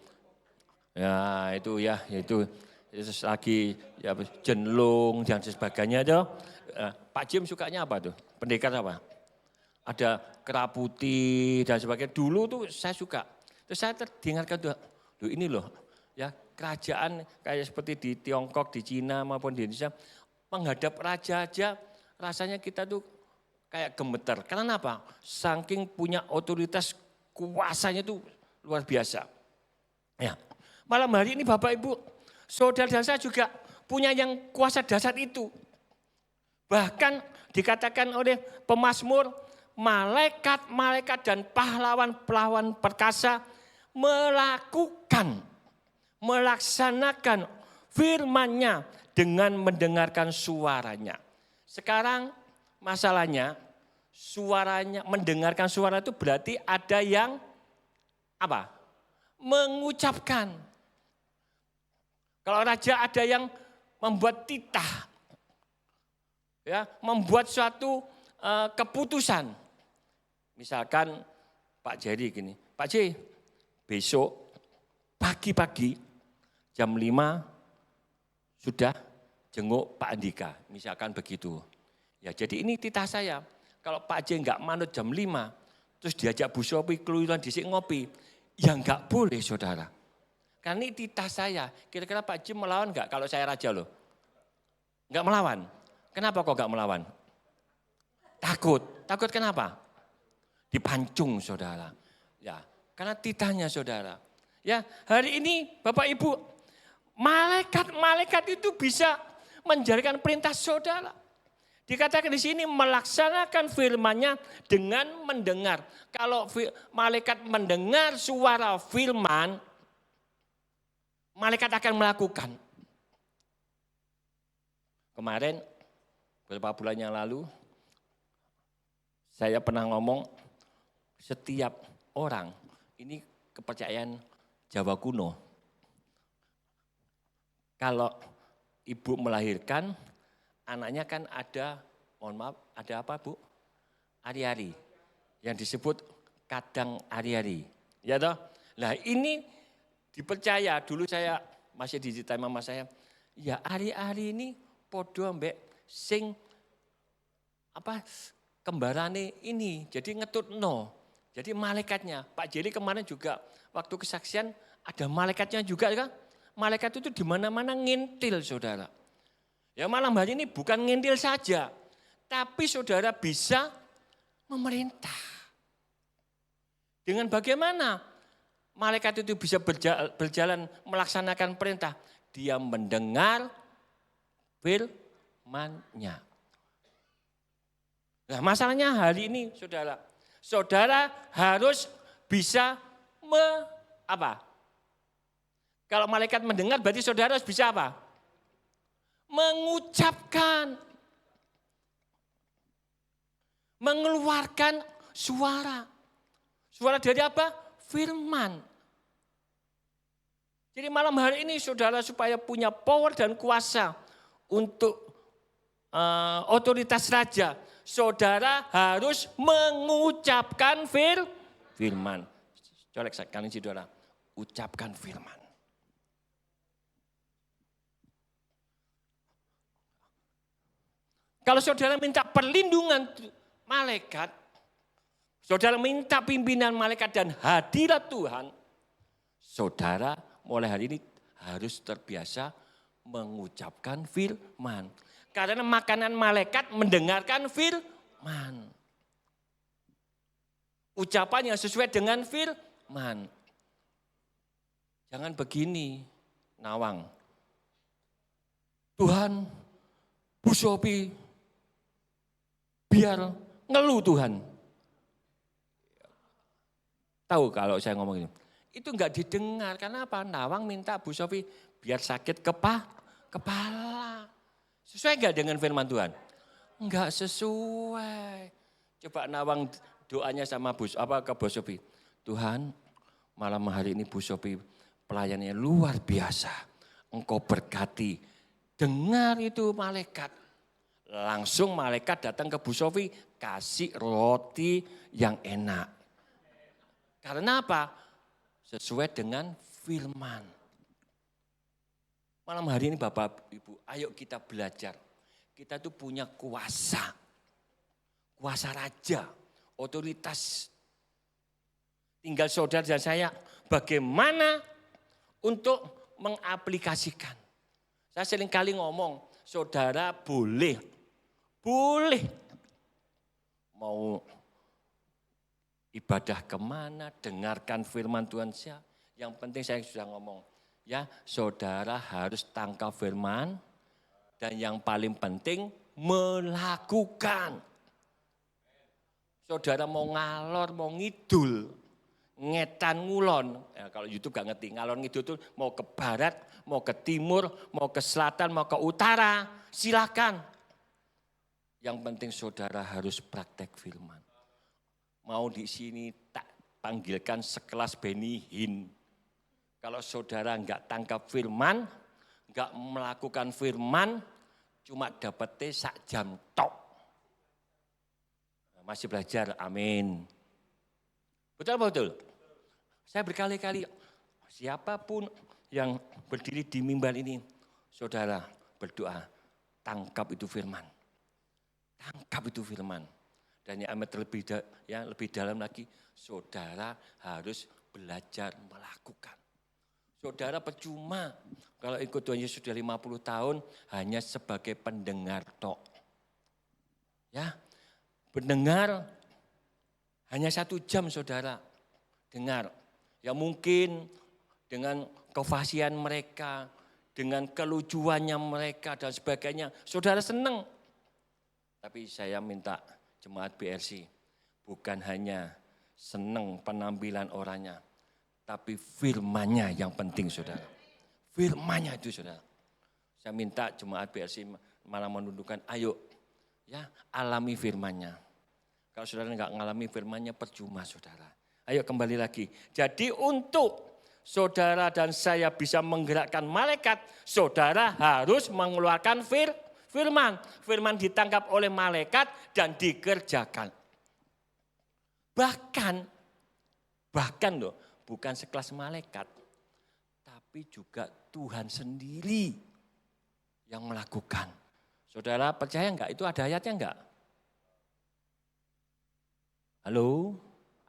[SPEAKER 1] Ya itu ya, itu terus lagi ya Jenlong dan sebagainya tuh. Pak Jim sukanya apa tuh? Pendekar apa? Ada Keraputi dan sebagainya. Dulu tuh saya suka. Terus saya diingatkan tuh, ini loh ya kerajaan kayak seperti di Tiongkok, di Cina maupun di Indonesia, menghadap raja aja rasanya kita tuh kayak gemeter. Karena apa? Saking punya otoritas, kuasanya tuh luar biasa. Ya, malam hari ini Bapak Ibu, saudara dan saya juga punya yang kuasa dahsyat itu. Bahkan dikatakan oleh pemazmur, malaikat-malaikat dan pahlawan-pahlawan perkasa melaksanakan firman-Nya dengan mendengarkan suaranya. Sekarang masalahnya, suaranya, mendengarkan suara itu berarti ada yang apa? Mengucapkan. Kalau raja ada yang membuat titah, ya, membuat suatu keputusan. Misalkan Pak Jerry gini, Pak J, besok pagi-pagi jam 5 sudah jenguk Pak Andika, misalkan begitu. Ya jadi ini titah saya, kalau Pak J enggak manut jam 5, terus diajak Bu Sophie keluyuran disik ngopi, ya enggak boleh saudara. Karena ini titah saya, kira-kira Pak J melawan enggak kalau saya raja loh? Enggak melawan. Kenapa kok enggak melawan? Takut kenapa? Dipancung saudara. Ya, karena titahnya saudara. Ya, hari ini Bapak Ibu, malaikat-malaikat itu bisa menjalankan perintah saudara. Dikatakan di sini melaksanakan firman-Nya dengan mendengar. Kalau malaikat mendengar suara firman, malaikat akan melakukan. Kemarin, beberapa bulan yang lalu, saya pernah ngomong, setiap orang, ini kepercayaan Jawa kuno. Kalau ibu melahirkan, anaknya kan ada, mohon maaf, ada apa Bu? Ari-ari, yang disebut kadang ari-ari. Ya toh? Nah ini dipercaya, dulu saya masih diceritain mama saya, ya ari-ari ini podo ambek sing apa kembarane ini, jadi ngetutno. Jadi malaikatnya, Pak Jeli kemarin juga waktu kesaksian ada malaikatnya juga kan. Malaikat itu di mana-mana ngintil saudara. Ya malam hari ini bukan ngintil saja, tapi saudara bisa memerintah. Dengan bagaimana malaikat itu bisa berjalan melaksanakan perintah? Dia mendengar firman-Nya. Nah masalahnya hari ini saudara harus bisa Kalau malaikat mendengar berarti saudara harus bisa apa? Mengucapkan. Mengeluarkan suara. Suara dari apa? Firman. Jadi malam hari ini saudara supaya punya power dan kuasa untuk otoritas raja. Saudara harus mengucapkan firman. Colek sekali saudara, ucapkan firman. Kalau saudara minta perlindungan malaikat, saudara minta pimpinan malaikat dan hadirat Tuhan, saudara mulai hari ini harus terbiasa mengucapkan firman. Karena makanan malaikat mendengarkan firman. Ucapan yang sesuai dengan firman. Jangan begini, Nawang. Tuhan, Bu Sophie, biar ngeluh Tuhan. Tahu kalau saya ngomong ini. Itu enggak didengar. Karena apa? Nawang minta Bu Sophie biar sakit kepala. Sesuai enggak dengan firman Tuhan? Enggak sesuai. Coba Nawang doanya sama ke Bu Sophie. Tuhan, malam hari ini Bu Sophie pelayanannya luar biasa. Engkau berkati. Dengar itu malaikat. Langsung malaikat datang ke Bu Sophie, kasih roti yang enak. Karena apa? Sesuai dengan firman. Malam hari ini Bapak Ibu, ayo kita belajar. Kita tuh punya kuasa. Kuasa raja, otoritas. Tinggal saudara dan saya bagaimana untuk mengaplikasikan. Saya seringkali ngomong, saudara boleh mau ibadah kemana, dengarkan firman Tuhan siapa. Yang penting saya sudah ngomong, ya saudara harus tangkap firman dan yang paling penting melakukan. Saudara mau ngalor, mau ngidul, ngetan ngulon, ya, kalau YouTube gak ngerti, ngalor ngidul itu mau ke barat, mau ke timur, mau ke selatan, mau ke utara, silakan. Yang penting saudara harus praktek firman. Mau di sini tak panggilkan sekelas Benny Hinn. Kalau saudara enggak tangkap firman, enggak melakukan firman, cuma dapetnya sak jam tok. Masih belajar, amin. Betul. Saya berkali-kali, siapapun yang berdiri di mimbar ini, saudara berdoa, tangkap itu firman. Tangkap itu firman. Dan yang amat lebih dalam lagi, saudara harus belajar melakukan. Saudara percuma kalau ikut Tuhan Yesus sudah 50 tahun hanya sebagai pendengar tok. Ya, pendengar hanya 1 jam saudara dengar. Ya mungkin dengan kefasihan mereka, dengan kelucuannya mereka dan sebagainya, saudara senang. Tapi saya minta jemaat BRC bukan hanya senang penampilan orangnya, tapi firmannya yang penting saudara. Firmannya itu saudara. Saya minta jemaat BRC malah menundukkan, ayo ya alami firmannya. Kalau saudara enggak ngalami firmannya percuma saudara. Ayo kembali lagi. Jadi untuk saudara dan saya bisa menggerakkan malaikat, saudara harus mengeluarkan firman. Firman ditangkap oleh malaikat dan dikerjakan. Bahkan loh, bukan sekelas malaikat, tapi juga Tuhan sendiri yang melakukan. Saudara percaya enggak? Itu ada ayatnya enggak? Halo?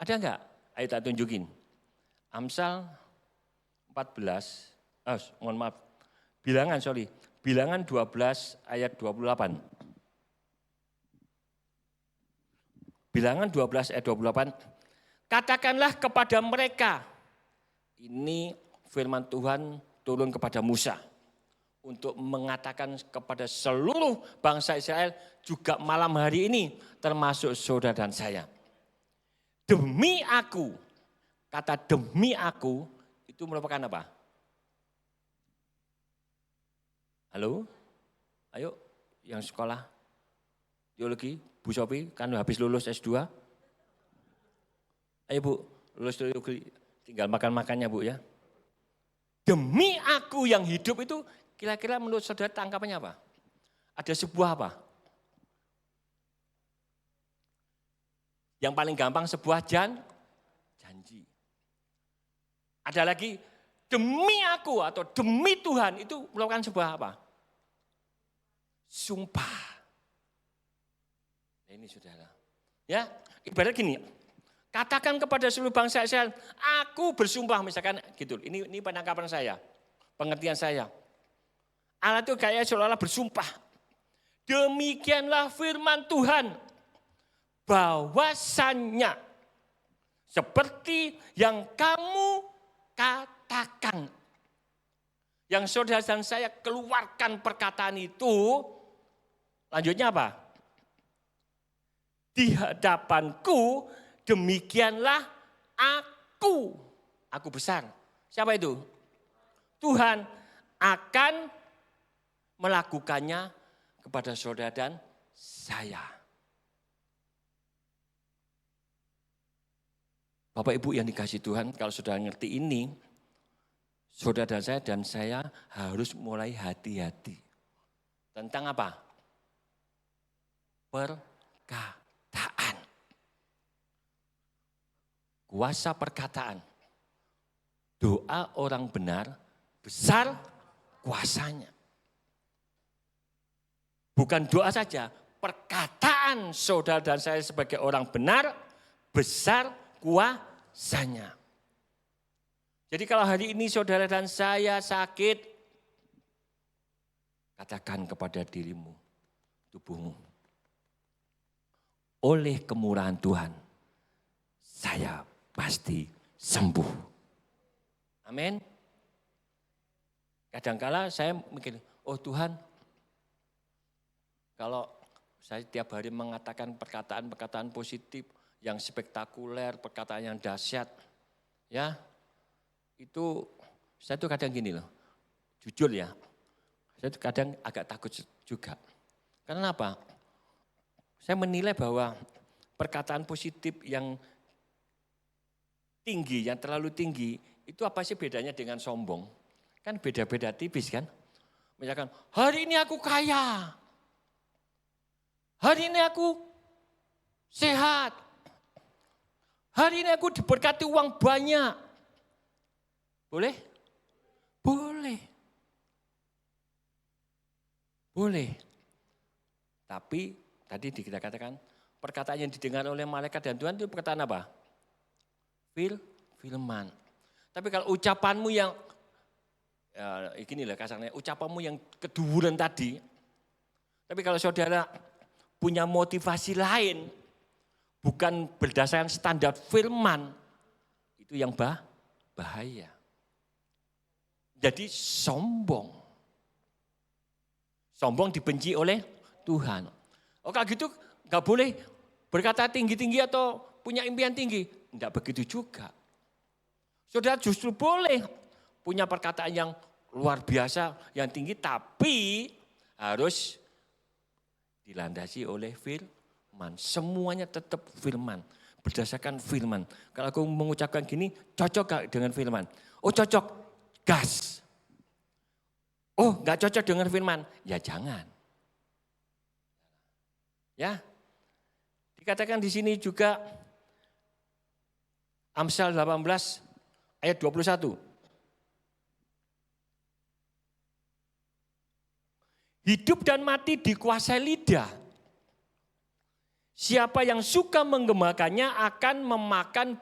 [SPEAKER 1] Ada enggak? Ayo tak tunjukin. Amsal 14, mohon maaf. Bilangan 12 ayat 28. Bilangan 12 ayat 28. Katakanlah kepada mereka. Ini firman Tuhan turun kepada Musa. Untuk mengatakan kepada seluruh bangsa Israel juga malam hari ini. Termasuk saudara dan saya. Demi aku. Kata demi aku itu merupakan apa? Halo? Ayo yang sekolah teologi, Bu Sophie kan habis lulus S2. Ayo Bu, lulus teologi, tinggal makan-makannya Bu ya. Demi aku yang hidup itu kira-kira menurut saudara tangkapannya apa? Ada sebuah apa? Yang paling gampang sebuah janji. Ada lagi demi aku atau demi Tuhan itu merupakan sebuah apa? Sumpah. Nah, ini saudara. Ya, ibarat gini. Katakan kepada seluruh bangsa Israel, aku bersumpah misalkan gitu. Ini penangkapan saya, pengertian saya. Allah itu kayak seolah-olah bersumpah. Demikianlah firman Tuhan. Bahwasannya seperti yang kamu katakan. Yang saudara dan saya keluarkan perkataan itu, lanjutnya apa? Di hadapanku demikianlah aku. Aku besar. Siapa itu? Tuhan akan melakukannya kepada saudara dan saya. Bapak Ibu yang dikasihi Tuhan, kalau saudara ngerti ini, saudara dan saya harus mulai hati-hati. Tentang apa? Perkataan. Kuasa perkataan. Doa orang benar, besar kuasanya. Bukan doa saja, perkataan saudara dan saya sebagai orang benar, besar kuasanya. Jadi kalau hari ini saudara dan saya sakit, katakan kepada dirimu, tubuhmu, oleh kemurahan Tuhan, saya pasti sembuh. Amin. Kadangkala saya mikir, oh Tuhan, kalau saya tiap hari mengatakan perkataan-perkataan positif, yang spektakuler, perkataan yang dahsyat, ya, itu saya tuh kadang gini loh, jujur ya, saya tuh kadang agak takut juga. Karena apa? Saya menilai bahwa perkataan positif yang tinggi, yang terlalu tinggi, itu apa sih bedanya dengan sombong? Kan beda-beda tipis kan? Misalkan, hari ini aku kaya, hari ini aku sehat, hari ini aku diberkati uang banyak. Boleh? Boleh. Boleh. Tapi tadi kita katakan perkataan yang didengar oleh malaikat dan Tuhan itu perkataan apa? Firman. Tapi kalau ucapanmu yang, ya gini lah kasarnya, ucapanmu yang keduren tadi. Tapi kalau saudara punya motivasi lain, bukan berdasarkan standar firman, itu yang bahaya. Jadi sombong. Sombong dibenci oleh Tuhan. Oh kalau gitu gak boleh berkata tinggi-tinggi atau punya impian tinggi. Tidak begitu juga. Saudara justru boleh punya perkataan yang luar biasa, yang tinggi, tapi harus dilandasi oleh firman. Semuanya tetap firman. Berdasarkan firman. Kalau aku mengucapkan gini, cocok gak dengan firman? Oh cocok. Gas. Oh gak cocok dengan firman, ya jangan. Ya, dikatakan di sini juga Amsal 18 ayat 21. Hidup dan mati dikuasai lidah. Siapa yang suka menggemakannya akan memakan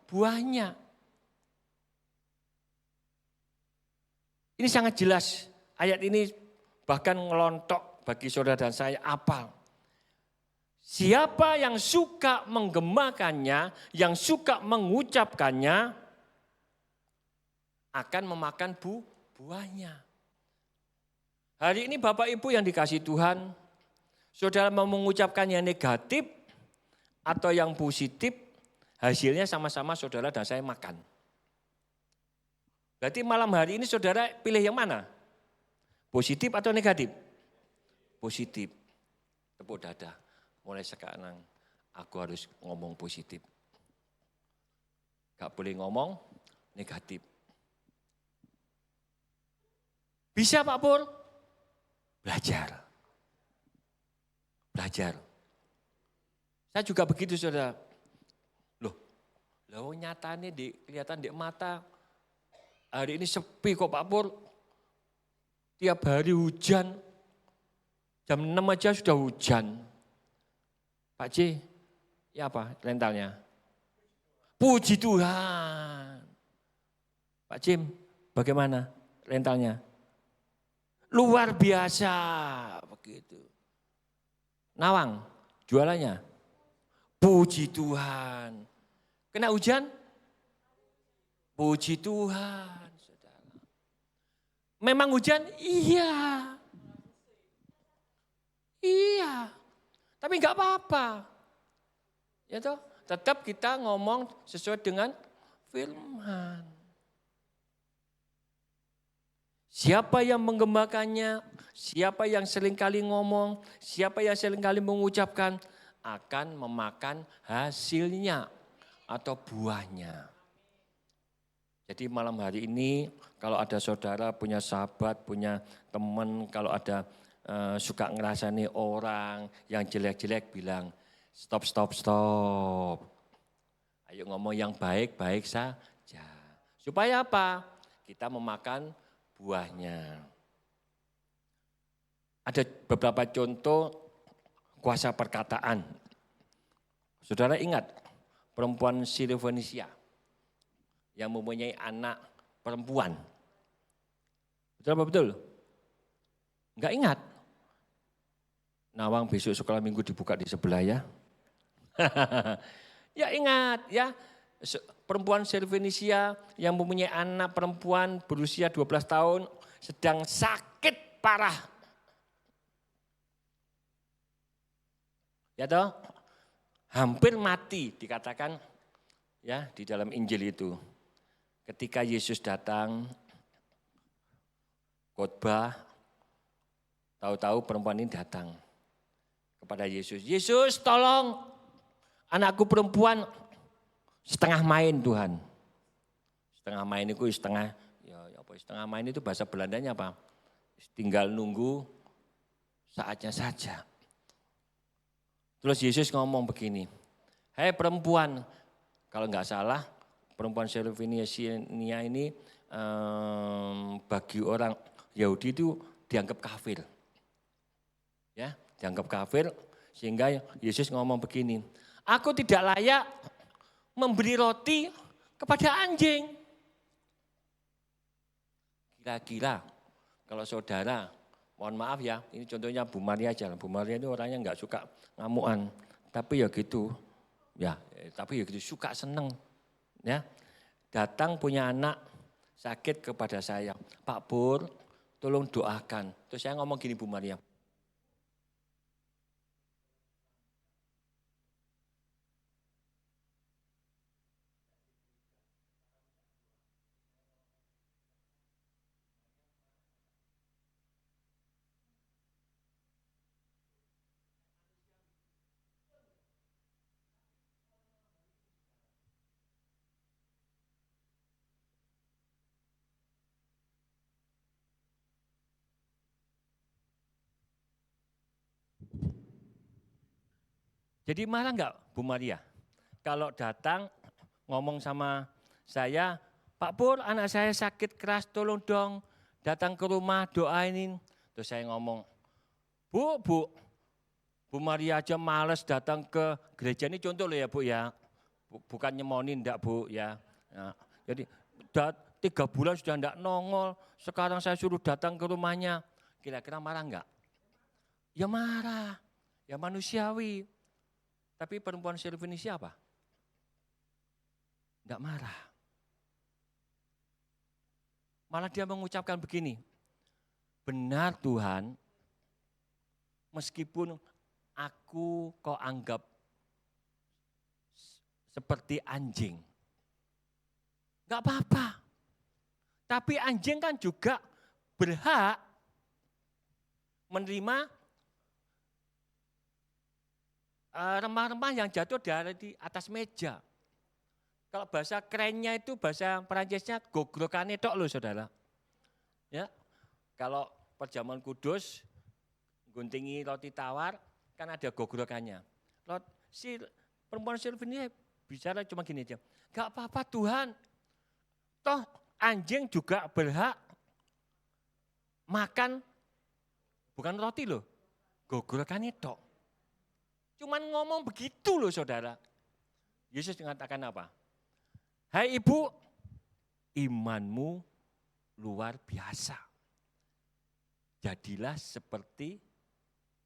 [SPEAKER 1] buahnya. Ini sangat jelas. Ayat ini bahkan ngelontok bagi saudara dan saya apal. Siapa yang suka menggemakannya, yang suka mengucapkannya, akan memakan buahnya. Hari ini Bapak Ibu yang dikasihi Tuhan, saudara mau mengucapkan yang negatif atau yang positif, hasilnya sama-sama saudara dan saya makan. Berarti malam hari ini saudara pilih yang mana? Positif atau negatif? Positif. Tepuk dada. Mulai sekarang aku harus ngomong positif. Gak boleh ngomong negatif. Bisa Pak Pur? Belajar. Belajar. Saya juga begitu saudara. Loh nyatanya kelihatan di mata. Hari ini sepi kok Pak Pur. Tiap hari hujan. Jam 6 aja sudah hujan. Pak C, ya apa rentalnya? Puji Tuhan. Pak Jim, bagaimana rentalnya? Luar biasa, begitu. Nawang, jualannya? Puji Tuhan. Kena hujan? Puji Tuhan, saudara. Memang hujan? Iya. Iya. Tapi enggak apa-apa. Ya toh, tetap kita ngomong sesuai dengan firman. Siapa yang menggemakannya, siapa yang seringkali ngomong, siapa yang seringkali mengucapkan akan memakan hasilnya atau buahnya. Jadi malam hari ini kalau ada saudara punya sahabat, punya teman, kalau ada suka ngerasani orang yang jelek-jelek bilang stop. Ayo ngomong yang baik-baik saja. Supaya apa? Kita memakan buahnya. Ada beberapa contoh kuasa perkataan. Saudara ingat perempuan Sirofenisia yang mempunyai anak perempuan. Betul apa betul? Enggak ingat. Nawang besok sekolah minggu dibuka di sebelah ya. Ya ingat ya, perempuan Sirofenisia yang mempunyai anak perempuan berusia 12 tahun sedang sakit parah. Ya toh, hampir mati dikatakan ya di dalam Injil itu. Ketika Yesus datang khotbah, tahu-tahu perempuan ini datang kepada Yesus. Yesus tolong anakku perempuan setengah main Tuhan. Setengah main itu setengah main itu bahasa Belandanya apa? Tinggal nunggu saatnya saja. Terus Yesus ngomong begini, hei perempuan, kalau enggak salah perempuan Sirofenisia ini bagi orang Yahudi itu dianggap kafir. Ya, dianggap kafir sehingga Yesus ngomong begini, aku tidak layak memberi roti kepada anjing. Kira-kira kalau saudara, mohon maaf ya, ini contohnya Bu Maria aja. Bu Maria itu orangnya enggak suka ngamuan, tapi ya gitu. Ya, tapi ya gitu suka seneng. Ya. Datang punya anak sakit kepada saya, Pak Pur, tolong doakan. Terus saya ngomong gini Bu Maria. Jadi marah enggak Bu Maria? Kalau datang ngomong sama saya, Pak Pur anak saya sakit keras tolong dong datang ke rumah doainin. Terus saya ngomong, Bu, Bu Maria aja males datang ke gereja, ini contoh loh ya Bu ya. Bukan nyemonin enggak Bu ya. Nah, jadi 3 bulan sudah enggak nongol, sekarang saya suruh datang ke rumahnya. Kira-kira marah enggak? Ya marah, ya manusiawi. Tapi perempuan Sirofenis ini siapa? Enggak marah. Malah dia mengucapkan begini, benar Tuhan, meskipun aku kau anggap seperti anjing. Enggak apa-apa. Tapi anjing kan juga berhak menerima remah-remah yang jatuh dari di atas meja. Kalau bahasa kerennya itu, bahasa Perancisnya gogrokane tok loh saudara. Ya, kalau perjamuan kudus, guntingi roti tawar, kan ada gogrokannya. Si perempuan Sirofenis ini bicara cuma gini aja, gak apa-apa Tuhan, toh anjing juga berhak makan, bukan roti loh, gogrokannya tok. Cuman ngomong begitu loh saudara. Yesus mengatakan apa? Hai ibu, imanmu luar biasa. Jadilah seperti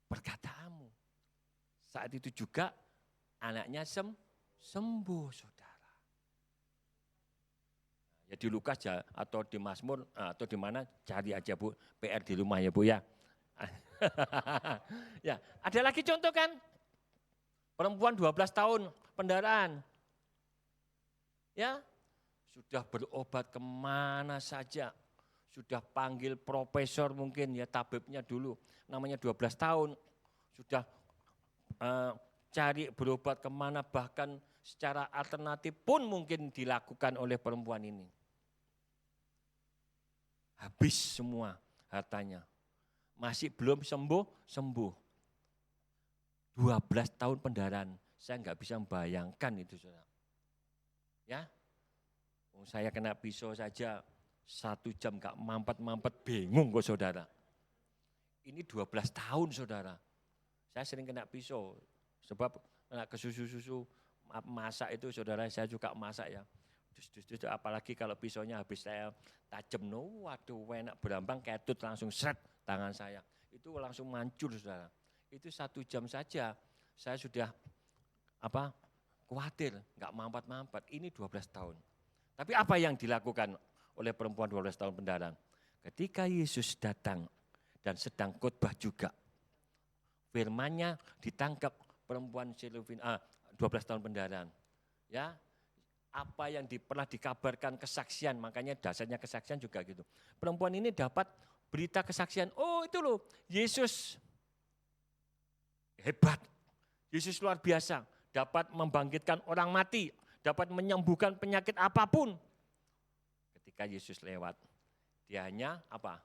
[SPEAKER 1] perkataanmu. Saat itu juga anaknya sembuh saudara. Ya di Lukas ya, atau di Mazmur atau di mana cari aja Bu, PR di rumah ya Bu ya. Ya, ada lagi contoh kan? Perempuan 12 tahun pendarahan. Ya, sudah berobat kemana saja, sudah panggil profesor mungkin ya tabibnya dulu, namanya 12 tahun, sudah cari berobat kemana, bahkan secara alternatif pun mungkin dilakukan oleh perempuan ini. Habis semua hartanya, masih belum sembuh. 12 tahun pendarahan, saya nggak bisa membayangkan itu saudara. Ya, saya kena pisau saja 1 jam gak mampet-mampet, bingung kok saudara. Ini 12 tahun saudara. Saya sering kena pisau, sebab kena ke susu-susu masak itu saudara, saya juga masak ya. Apalagi kalau pisaunya habis saya tajam, waduh enak berambang ketut langsung seret tangan saya. Itu langsung mancur saudara. Itu 1 jam saja saya sudah khawatir, nggak mampet-mampet, ini 12 tahun. Tapi apa yang dilakukan oleh perempuan 12 tahun pendarahan? Ketika Yesus datang dan sedang khotbah juga, firman-Nya ditangkap perempuan Sirofenis 12 tahun pendarahan. Ya, apa yang pernah dikabarkan kesaksian, makanya dasarnya kesaksian juga gitu. Perempuan ini dapat berita kesaksian, oh itu loh, Yesus hebat, Yesus luar biasa. Dapat membangkitkan orang mati, dapat menyembuhkan penyakit apapun. Ketika Yesus lewat, dia hanya apa?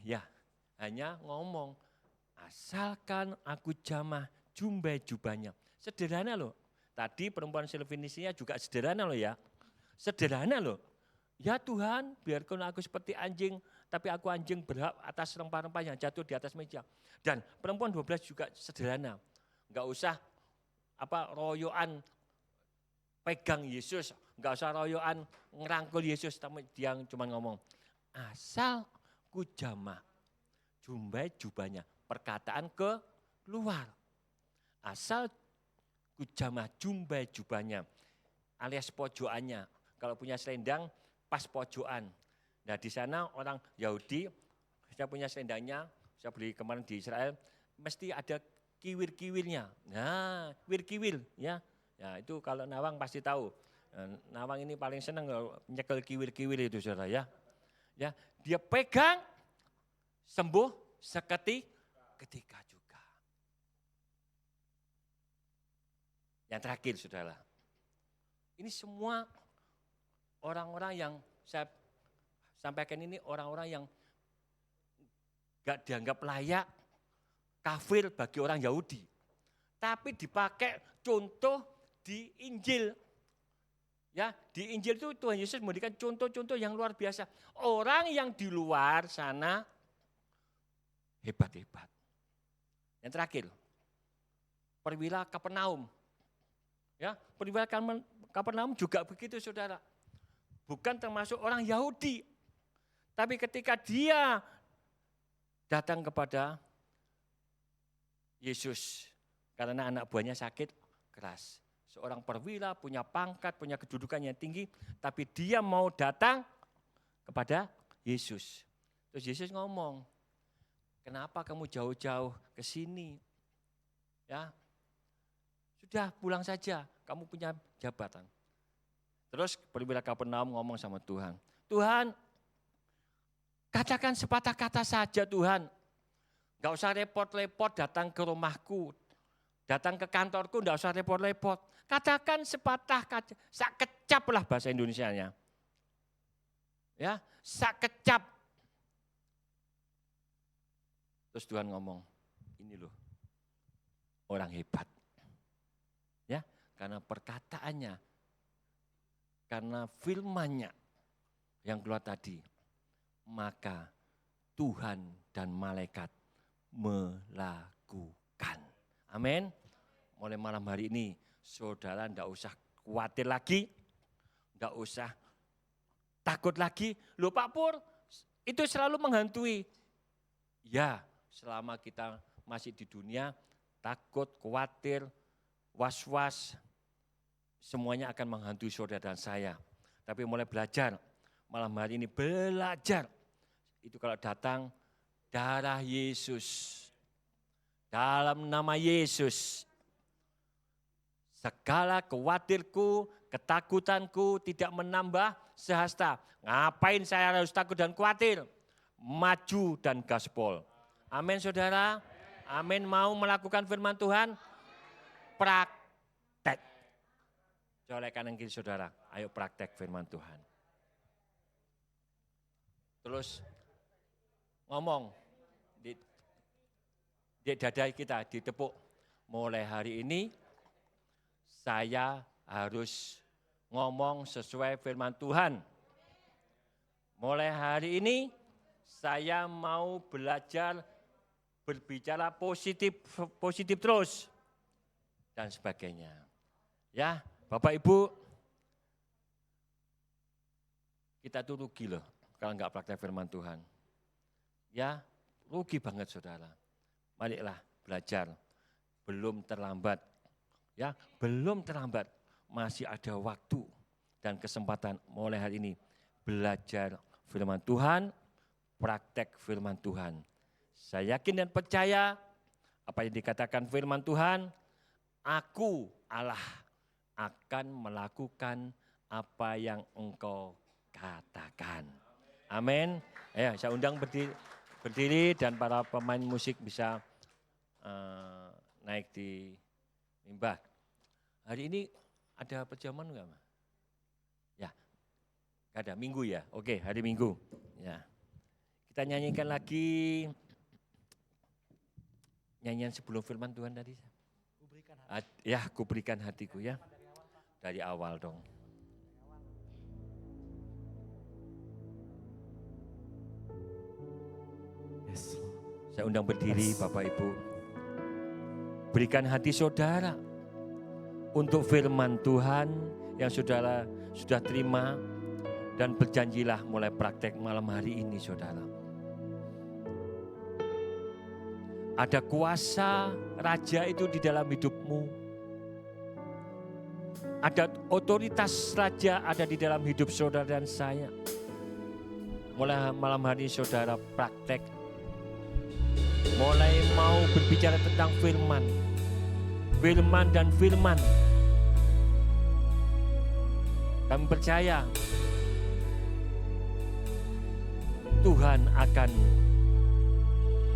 [SPEAKER 1] Ya, hanya ngomong, asalkan aku jamah jumbai jubahnya. Sederhana loh. Tadi perempuan Sirofenisnya juga sederhana loh ya. Sederhana loh. Ya Tuhan, biarkan aku seperti anjing, tapi aku anjing berhak atas rempah-rempah yang jatuh di atas meja. Dan perempuan 12 juga sederhana. Enggak usah royoan pegang Yesus, enggak usah royoan ngerangkul Yesus, tapi dia cuma ngomong, asal ku jamah jumbai jubahnya, perkataan keluar. Asal ku jamah jumbai jubahnya, alias pojokannya. Kalau punya selendang pas pojokan. Nah di sana orang Yahudi, saya punya selendangnya, saya beli kemarin di Israel, mesti ada kiwir-kiwirnya. Nah, kiwir-kiwir ya. Ya, itu kalau Nawang pasti tahu. Nawang ini paling senang nyekel kiwir-kiwir itu saudara ya. Ya, dia pegang sembuh seketika juga. Yang terakhir saudara. Ini semua orang-orang yang saya sampaikan ini orang-orang yang gak dianggap layak, kafir bagi orang Yahudi. Tapi dipakai contoh di Injil. Ya, di Injil itu Tuhan Yesus memberikan contoh-contoh yang luar biasa. Orang yang di luar sana hebat-hebat. Yang terakhir, perwira Kapernaum. Ya, perwira Kapernaum juga begitu saudara. Bukan termasuk orang Yahudi. Tapi ketika dia datang kepada Yesus, karena anak buahnya sakit keras. Seorang perwira punya pangkat, punya kedudukan yang tinggi, tapi dia mau datang kepada Yesus. Terus Yesus ngomong, kenapa kamu jauh-jauh ke sini? Ya, sudah pulang saja, kamu punya jabatan. Terus perwira Kapernaum ngomong sama Tuhan, Tuhan, katakan sepatah kata saja Tuhan. Enggak usah repot-repot datang ke rumahku, datang ke kantorku, enggak usah repot-repot. Katakan sepatah kata, sak kecap lah bahasa Indonesianya. Ya, sak kecap. Terus Tuhan ngomong, ini loh orang hebat. Ya, karena perkataannya, karena firman-Nya yang keluar tadi, maka Tuhan dan malaikat melakukan. Amin. Mulai malam hari ini, saudara enggak usah khawatir lagi, enggak usah takut lagi. Loh Pak Pur, itu selalu menghantui. Ya, selama kita masih di dunia, takut, khawatir, was-was, semuanya akan menghantui saudara dan saya. Tapi mulai belajar, malam hari ini belajar. Itu kalau datang darah Yesus, dalam nama Yesus, segala khawatirku, ketakutanku tidak menambah sehasta. Ngapain saya harus takut dan khawatir? Maju dan gaspol. Amin saudara. Amin, mau melakukan firman Tuhan? Praktek. Colek kanan kiri saudara, ayo praktek firman Tuhan. Terus ngomong di dada kita, ditepuk. Mulai hari ini saya harus ngomong sesuai firman Tuhan. Mulai hari ini saya mau belajar berbicara positif terus dan sebagainya. Ya, Bapak Ibu, kita tuh rugi loh kalau enggak praktek firman Tuhan. Ya, rugi banget saudara. Marilah belajar, belum terlambat. Ya, belum terlambat, masih ada waktu dan kesempatan mulai hari ini belajar firman Tuhan, praktek firman Tuhan. Saya yakin dan percaya apa yang dikatakan firman Tuhan, aku Allah akan melakukan apa yang engkau katakan. Amin. Saya undang berdiri dan para pemain musik bisa naik di mimbar. Hari ini ada perjamuan enggak, Ma? Ya, enggak ada, Minggu ya? Oke, hari Minggu. Ya. Kita nyanyikan lagi nyanyian sebelum firman Tuhan tadi. Kuberikan hatiku ya. Dari awal dong.
[SPEAKER 3] Yes.
[SPEAKER 1] Saya undang berdiri Bapak Ibu. Berikan hati saudara untuk firman Tuhan yang saudara sudah terima dan berjanjilah mulai praktek malam hari ini saudara. Ada kuasa raja itu di dalam hidupmu. Ada otoritas raja ada di dalam hidup saudara dan saya. Mulai malam hari ini saudara praktek. Mulai mau berbicara tentang firman. Firman dan firman. Kami percaya Tuhan akan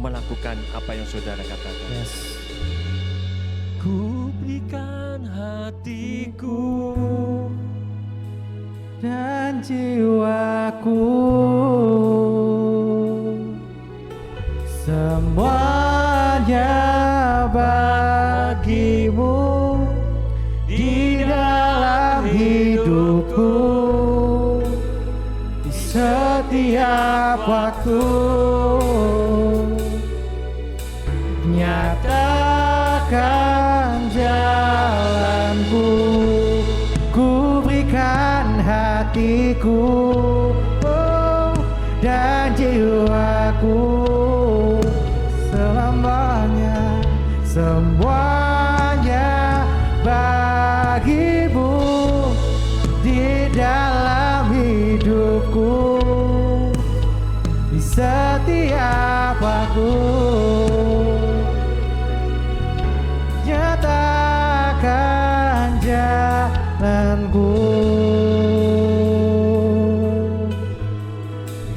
[SPEAKER 1] melakukan apa yang saudara katakan.
[SPEAKER 3] Yes.
[SPEAKER 1] Ku berikan hatiku
[SPEAKER 3] Dan jiwaku, semuanya bagimu di dalam hidupku, di setiap waktu nyata hatiku dan jiwaku selamanya, semuanya bagimu di dalam hidupku, di setiap waktu. Nyatakan jalanku,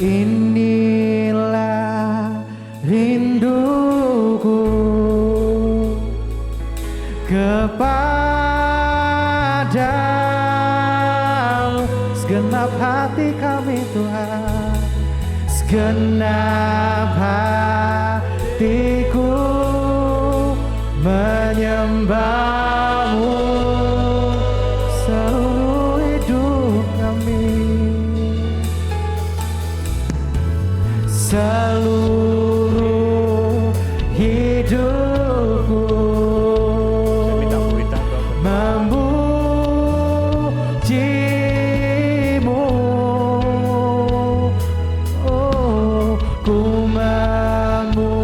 [SPEAKER 3] inilah rinduku kepadamu. Segenap hati kami Tuhan, segenap hatiku menyembahmu, seluruh hidup kami, seluruh hidupku memujimu. Oh, ku memujamu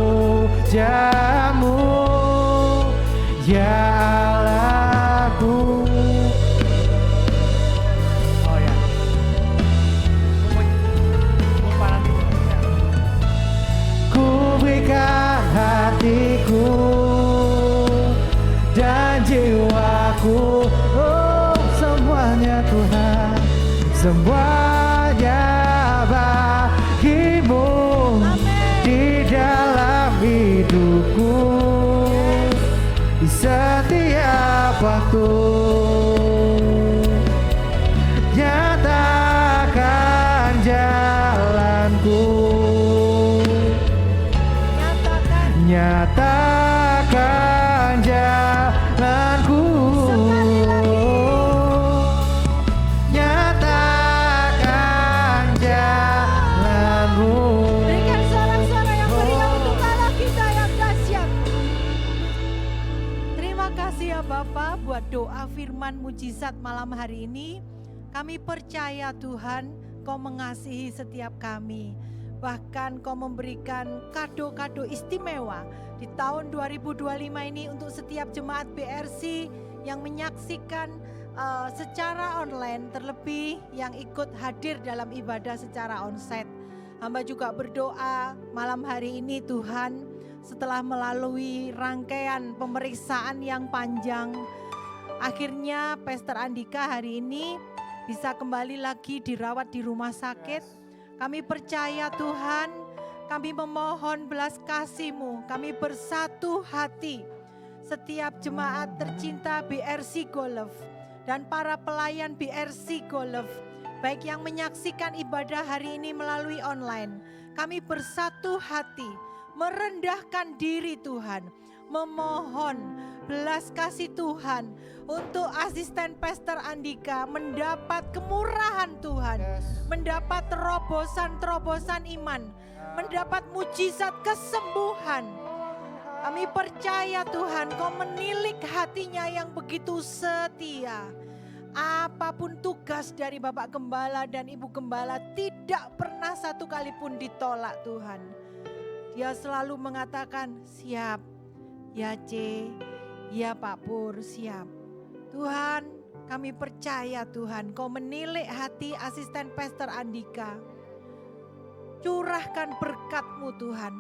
[SPEAKER 3] ya Allahku. Oh ya. Ku berikan hatiku dan jiwaku, oh semuanya Tuhan, semuanya bagimu. Di dalam hidupku, di setiap waktu. Nyatakan jalanku, nyatakan jalanku, nyatakan jalanku.
[SPEAKER 2] Berikan sorak-sorai yang meriah untuk Allah kita yang dahsyat. Terima kasih ya Bapak buat doa firman mujizat malam hari ini. Kami percaya Tuhan, Kau mengasihi setiap kami. Bahkan Kau memberikan kado-kado istimewa di tahun 2025 ini untuk setiap jemaat BRC yang menyaksikan secara online, terlebih yang ikut hadir dalam ibadah secara onsite. Hamba juga berdoa malam hari ini Tuhan, setelah melalui rangkaian pemeriksaan yang panjang, akhirnya Pastor Andika hari ini bisa kembali lagi dirawat di rumah sakit. Kami percaya Tuhan, kami memohon belas kasih-Mu, kami bersatu hati. Setiap jemaat tercinta BRC Go Love dan para pelayan BRC Go Love, baik yang menyaksikan ibadah hari ini melalui online, kami bersatu hati, merendahkan diri Tuhan, memohon belas kasih Tuhan untuk asisten Pastor Andika mendapat kemurahan Tuhan, mendapat terobosan-terobosan iman, mendapat mujizat kesembuhan. Kami percaya Tuhan, Kau menilik hatinya yang begitu setia. Apapun tugas dari Bapak Gembala dan Ibu Gembala tidak pernah satu kali pun ditolak Tuhan. Dia selalu mengatakan siap, ya C, ya Pak Pur, siap. Tuhan, kami percaya Tuhan, Kau menilik hati asisten Pastor Andika. Curahkan berkat-Mu Tuhan,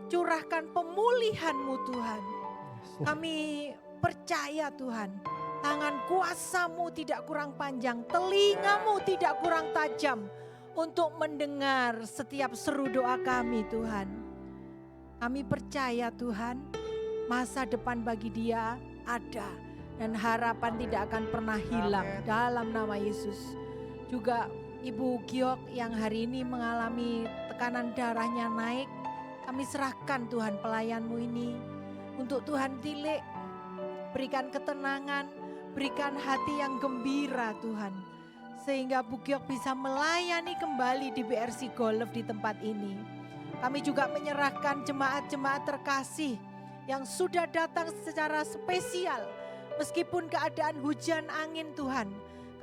[SPEAKER 2] curahkan pemulihan-Mu Tuhan. Kami percaya Tuhan, tangan kuasa-Mu tidak kurang panjang, telinga-Mu tidak kurang tajam untuk mendengar setiap seru doa kami Tuhan. Kami percaya Tuhan, masa depan bagi dia ada dan harapan tidak akan pernah hilang dalam nama Yesus. Juga Ibu Giok yang hari ini mengalami tekanan darahnya naik, kami serahkan Tuhan pelayan-Mu ini untuk Tuhan tilik, berikan ketenangan, berikan hati yang gembira Tuhan, sehingga Bu Giok bisa melayani kembali di BRC Go Love di tempat ini. Kami juga menyerahkan jemaat-jemaat terkasih yang sudah datang secara spesial, meskipun keadaan hujan angin Tuhan.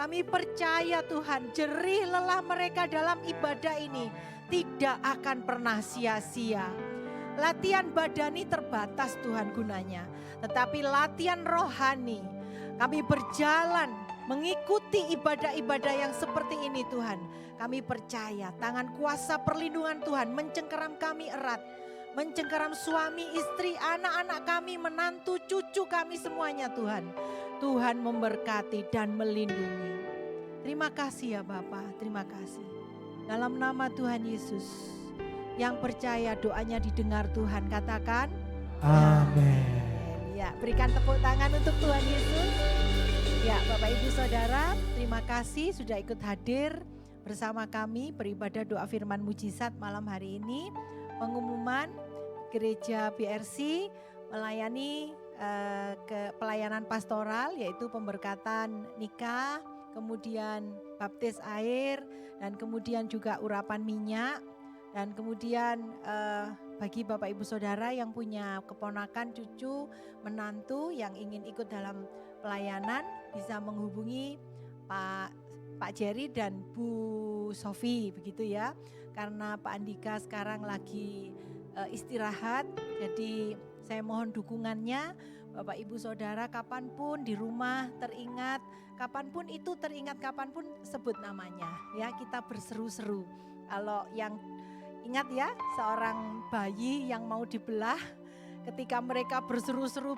[SPEAKER 2] Kami percaya Tuhan, jerih lelah mereka dalam ibadah ini tidak akan pernah sia-sia. Latihan badani terbatas Tuhan gunanya, tetapi latihan rohani, kami berjalan mengikuti ibadah-ibadah yang seperti ini Tuhan. Kami percaya tangan kuasa perlindungan Tuhan mencengkeram kami erat, mencengkeram suami, istri, anak-anak kami, menantu, cucu kami semuanya Tuhan. Tuhan memberkati dan melindungi. Terima kasih ya Bapa, terima kasih. Dalam nama Tuhan Yesus, yang percaya doanya didengar Tuhan, katakan
[SPEAKER 3] Amin.
[SPEAKER 2] Ya, berikan tepuk tangan untuk Tuhan Yesus. Ya, Bapak Ibu Saudara, terima kasih sudah ikut hadir bersama kami beribadah doa firman mujizat malam hari ini. Pengumuman Gereja BRC melayani ke pelayanan pastoral, yaitu pemberkatan nikah, kemudian baptis air, dan kemudian juga urapan minyak. Dan kemudian bagi Bapak Ibu Saudara yang punya keponakan, cucu, menantu yang ingin ikut dalam pelayanan, bisa menghubungi Pak Jerry dan Bu Sofi, begitu ya. Karena Pak Andika sekarang lagi istirahat, jadi saya mohon dukungannya. Bapak Ibu Saudara kapanpun di rumah teringat, kapanpun itu teringat, kapanpun sebut namanya. Ya, kita berseru-seru. Kalau yang ingat ya, seorang bayi yang mau dibelah, ketika mereka berseru-seru,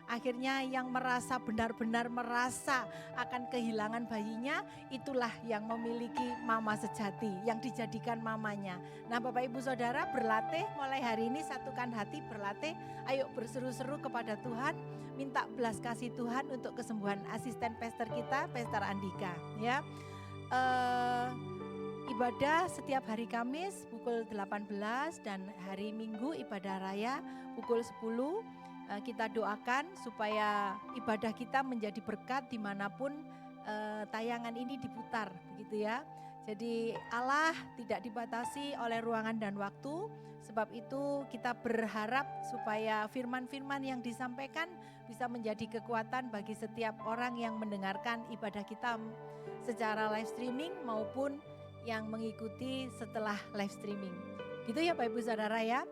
[SPEAKER 2] akhirnya yang merasa benar-benar merasa akan kehilangan bayinya, itulah yang memiliki mama sejati, yang dijadikan mamanya. Nah Bapak Ibu Saudara, berlatih mulai hari ini, satukan hati, berlatih, ayo berseru-seru kepada Tuhan, minta belas kasih Tuhan untuk kesembuhan asisten pastor kita, Pastor Andika. Ya, ibadah setiap hari Kamis pukul 18 dan hari Minggu ibadah raya pukul 10. Kita doakan supaya ibadah kita menjadi berkat dimanapun tayangan ini diputar, begitu ya. Jadi Allah tidak dibatasi oleh ruangan dan waktu. Sebab itu kita berharap supaya firman-firman yang disampaikan bisa menjadi kekuatan bagi setiap orang yang mendengarkan ibadah kita secara live streaming maupun yang mengikuti setelah live streaming. Gitu ya Bapak Ibu Saudara ya.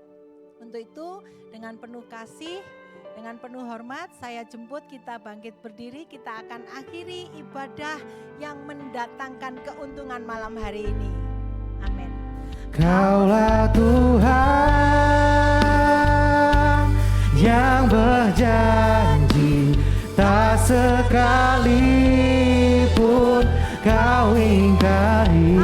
[SPEAKER 2] Untuk itu dengan penuh kasih, dengan penuh hormat saya jemput kita bangkit berdiri. Kita akan akhiri ibadah yang mendatangkan keuntungan malam hari ini. Amin.
[SPEAKER 3] Kaulah Tuhan yang berjanji, tak sekalipun Kau ingkari.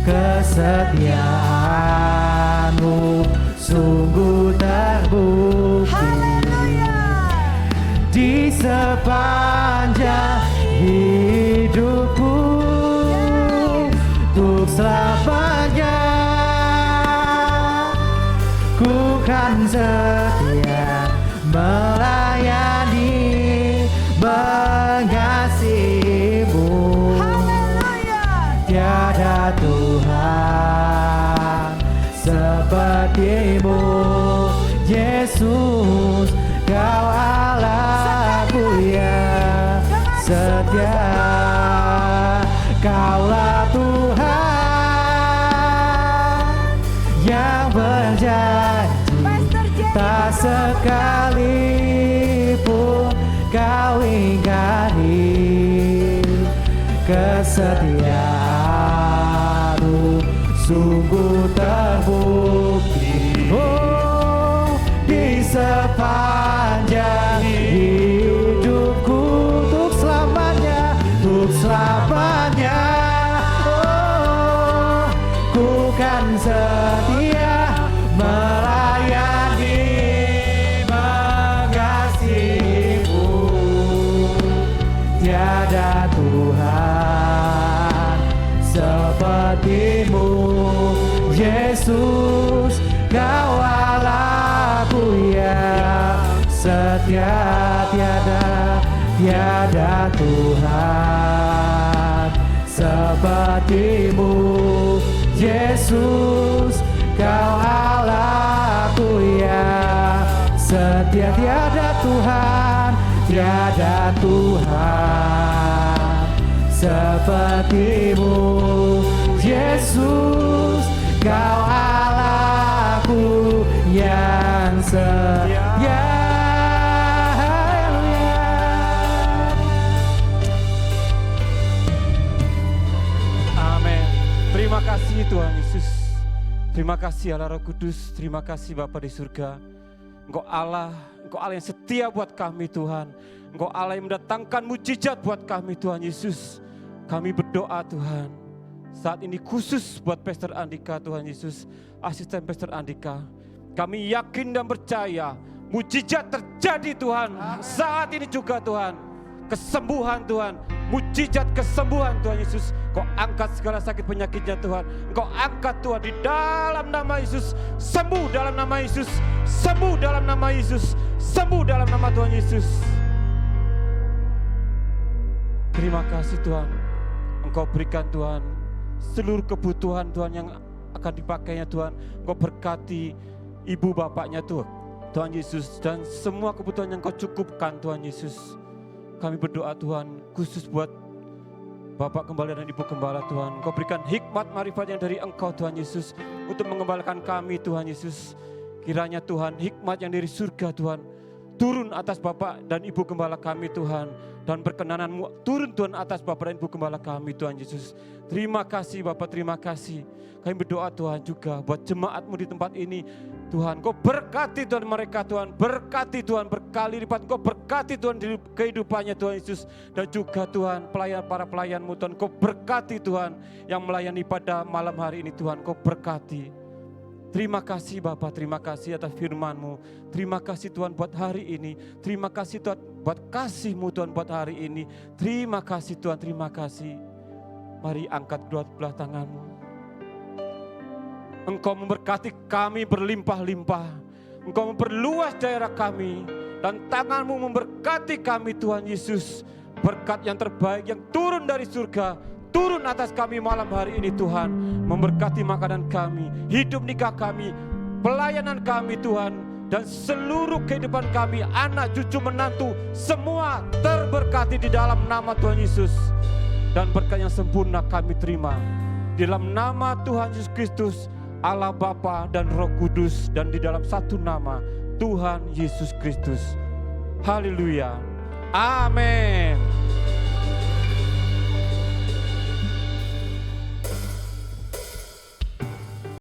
[SPEAKER 3] Kesetiaanmu sungguh terbukti.
[SPEAKER 2] Haleluya.
[SPEAKER 3] Di sepanjang hidupku, untuk selamanya ku kan setia melayani, mengasihimu. Tiada Tuhan sepertimu, Yesus, Kau Allahku yang setia. Kaulah Tuhan yang berjanji, tak sekalipun Kau ingkari. Kesetiaanmu sungguh terbukti. Oh, di sepanjang hidupku, untuk selamanya, untuk selamanya. Oh, ku kan setia melayani, mengasihimu. Tiada Tuhan sepertimu, Yesus, Kau Allahku yang setia. Tiada Tuhan sepertimu, Yesus, Kau Allahku yang setia. Tiada Tuhan tiada Tuhan seperti-Mu, Yesus, Kau Allahku yang setia.
[SPEAKER 4] Amin. Terima kasih Tuhan Yesus. Terima kasih Allah Roh Kudus. Terima kasih Bapa di surga. Engkau Allah yang setia buat kami Tuhan. Engkau Allah yang mendatangkan mujizat buat kami Tuhan Yesus. Kami berdoa Tuhan. Saat ini khusus buat Pastor Andika Tuhan Yesus. Asisten Pastor Andika. Kami yakin dan percaya mujizat terjadi Tuhan. Saat ini juga Tuhan. Kesembuhan Tuhan. Mujizat kesembuhan Tuhan Yesus. Kau angkat segala sakit penyakitnya Tuhan. Kau angkat Tuhan di dalam nama Yesus. Sembuh dalam nama Yesus. Sembuh dalam nama Yesus. Sembuh dalam nama Tuhan Yesus. Terima kasih Tuhan. Engkau berikan Tuhan seluruh kebutuhan Tuhan yang akan dipakainya Tuhan. Engkau berkati ibu bapaknya Tuhan Yesus. Dan semua kebutuhan yang Kau cukupkan Tuhan Yesus. Kami berdoa Tuhan khusus buat Bapak Gembala dan Ibu Gembala Tuhan. Engkau berikan hikmat marifat yang dari Engkau Tuhan Yesus. Untuk mengembalakan kami Tuhan Yesus. Kiranya Tuhan hikmat yang dari surga Tuhan. Turun atas Bapak dan Ibu Gembala kami Tuhan. Dan perkenanan-Mu turun Tuhan atas Bapak dan Ibu Gembala kami Tuhan Yesus. Terima kasih Bapak, terima kasih. Kami berdoa Tuhan juga buat jemaat-Mu di tempat ini. Tuhan, Kau berkati Tuhan mereka Tuhan. Berkati Tuhan berkali lipat. Kau berkati Tuhan di kehidupannya Tuhan Yesus. Dan juga Tuhan para pelayan-Mu Tuhan. Kau berkati Tuhan yang melayani pada malam hari ini Tuhan. Kau berkati. Terima kasih Bapak, terima kasih atas firman-Mu. Terima kasih Tuhan buat hari ini. Terima kasih Tuhan buat kasih-Mu Tuhan buat hari ini. Terima kasih Tuhan, terima kasih. Mari angkat kedua belah tangan-Mu. Engkau memberkati kami berlimpah-limpah. Engkau memperluas daerah kami. Dan tangan-Mu memberkati kami Tuhan Yesus. Berkat yang terbaik yang turun dari surga. Turun atas kami malam hari ini Tuhan. Memberkati makanan kami. Hidup nikah kami. Pelayanan kami Tuhan. Dan seluruh kehidupan kami. Anak, cucu, menantu. Semua terberkati di dalam nama Tuhan Yesus. Dan berkat yang sempurna kami terima. Di dalam nama Tuhan Yesus Kristus. Allah Bapa dan Roh Kudus. Dan di dalam satu nama Tuhan Yesus Kristus. Haleluya. Amin.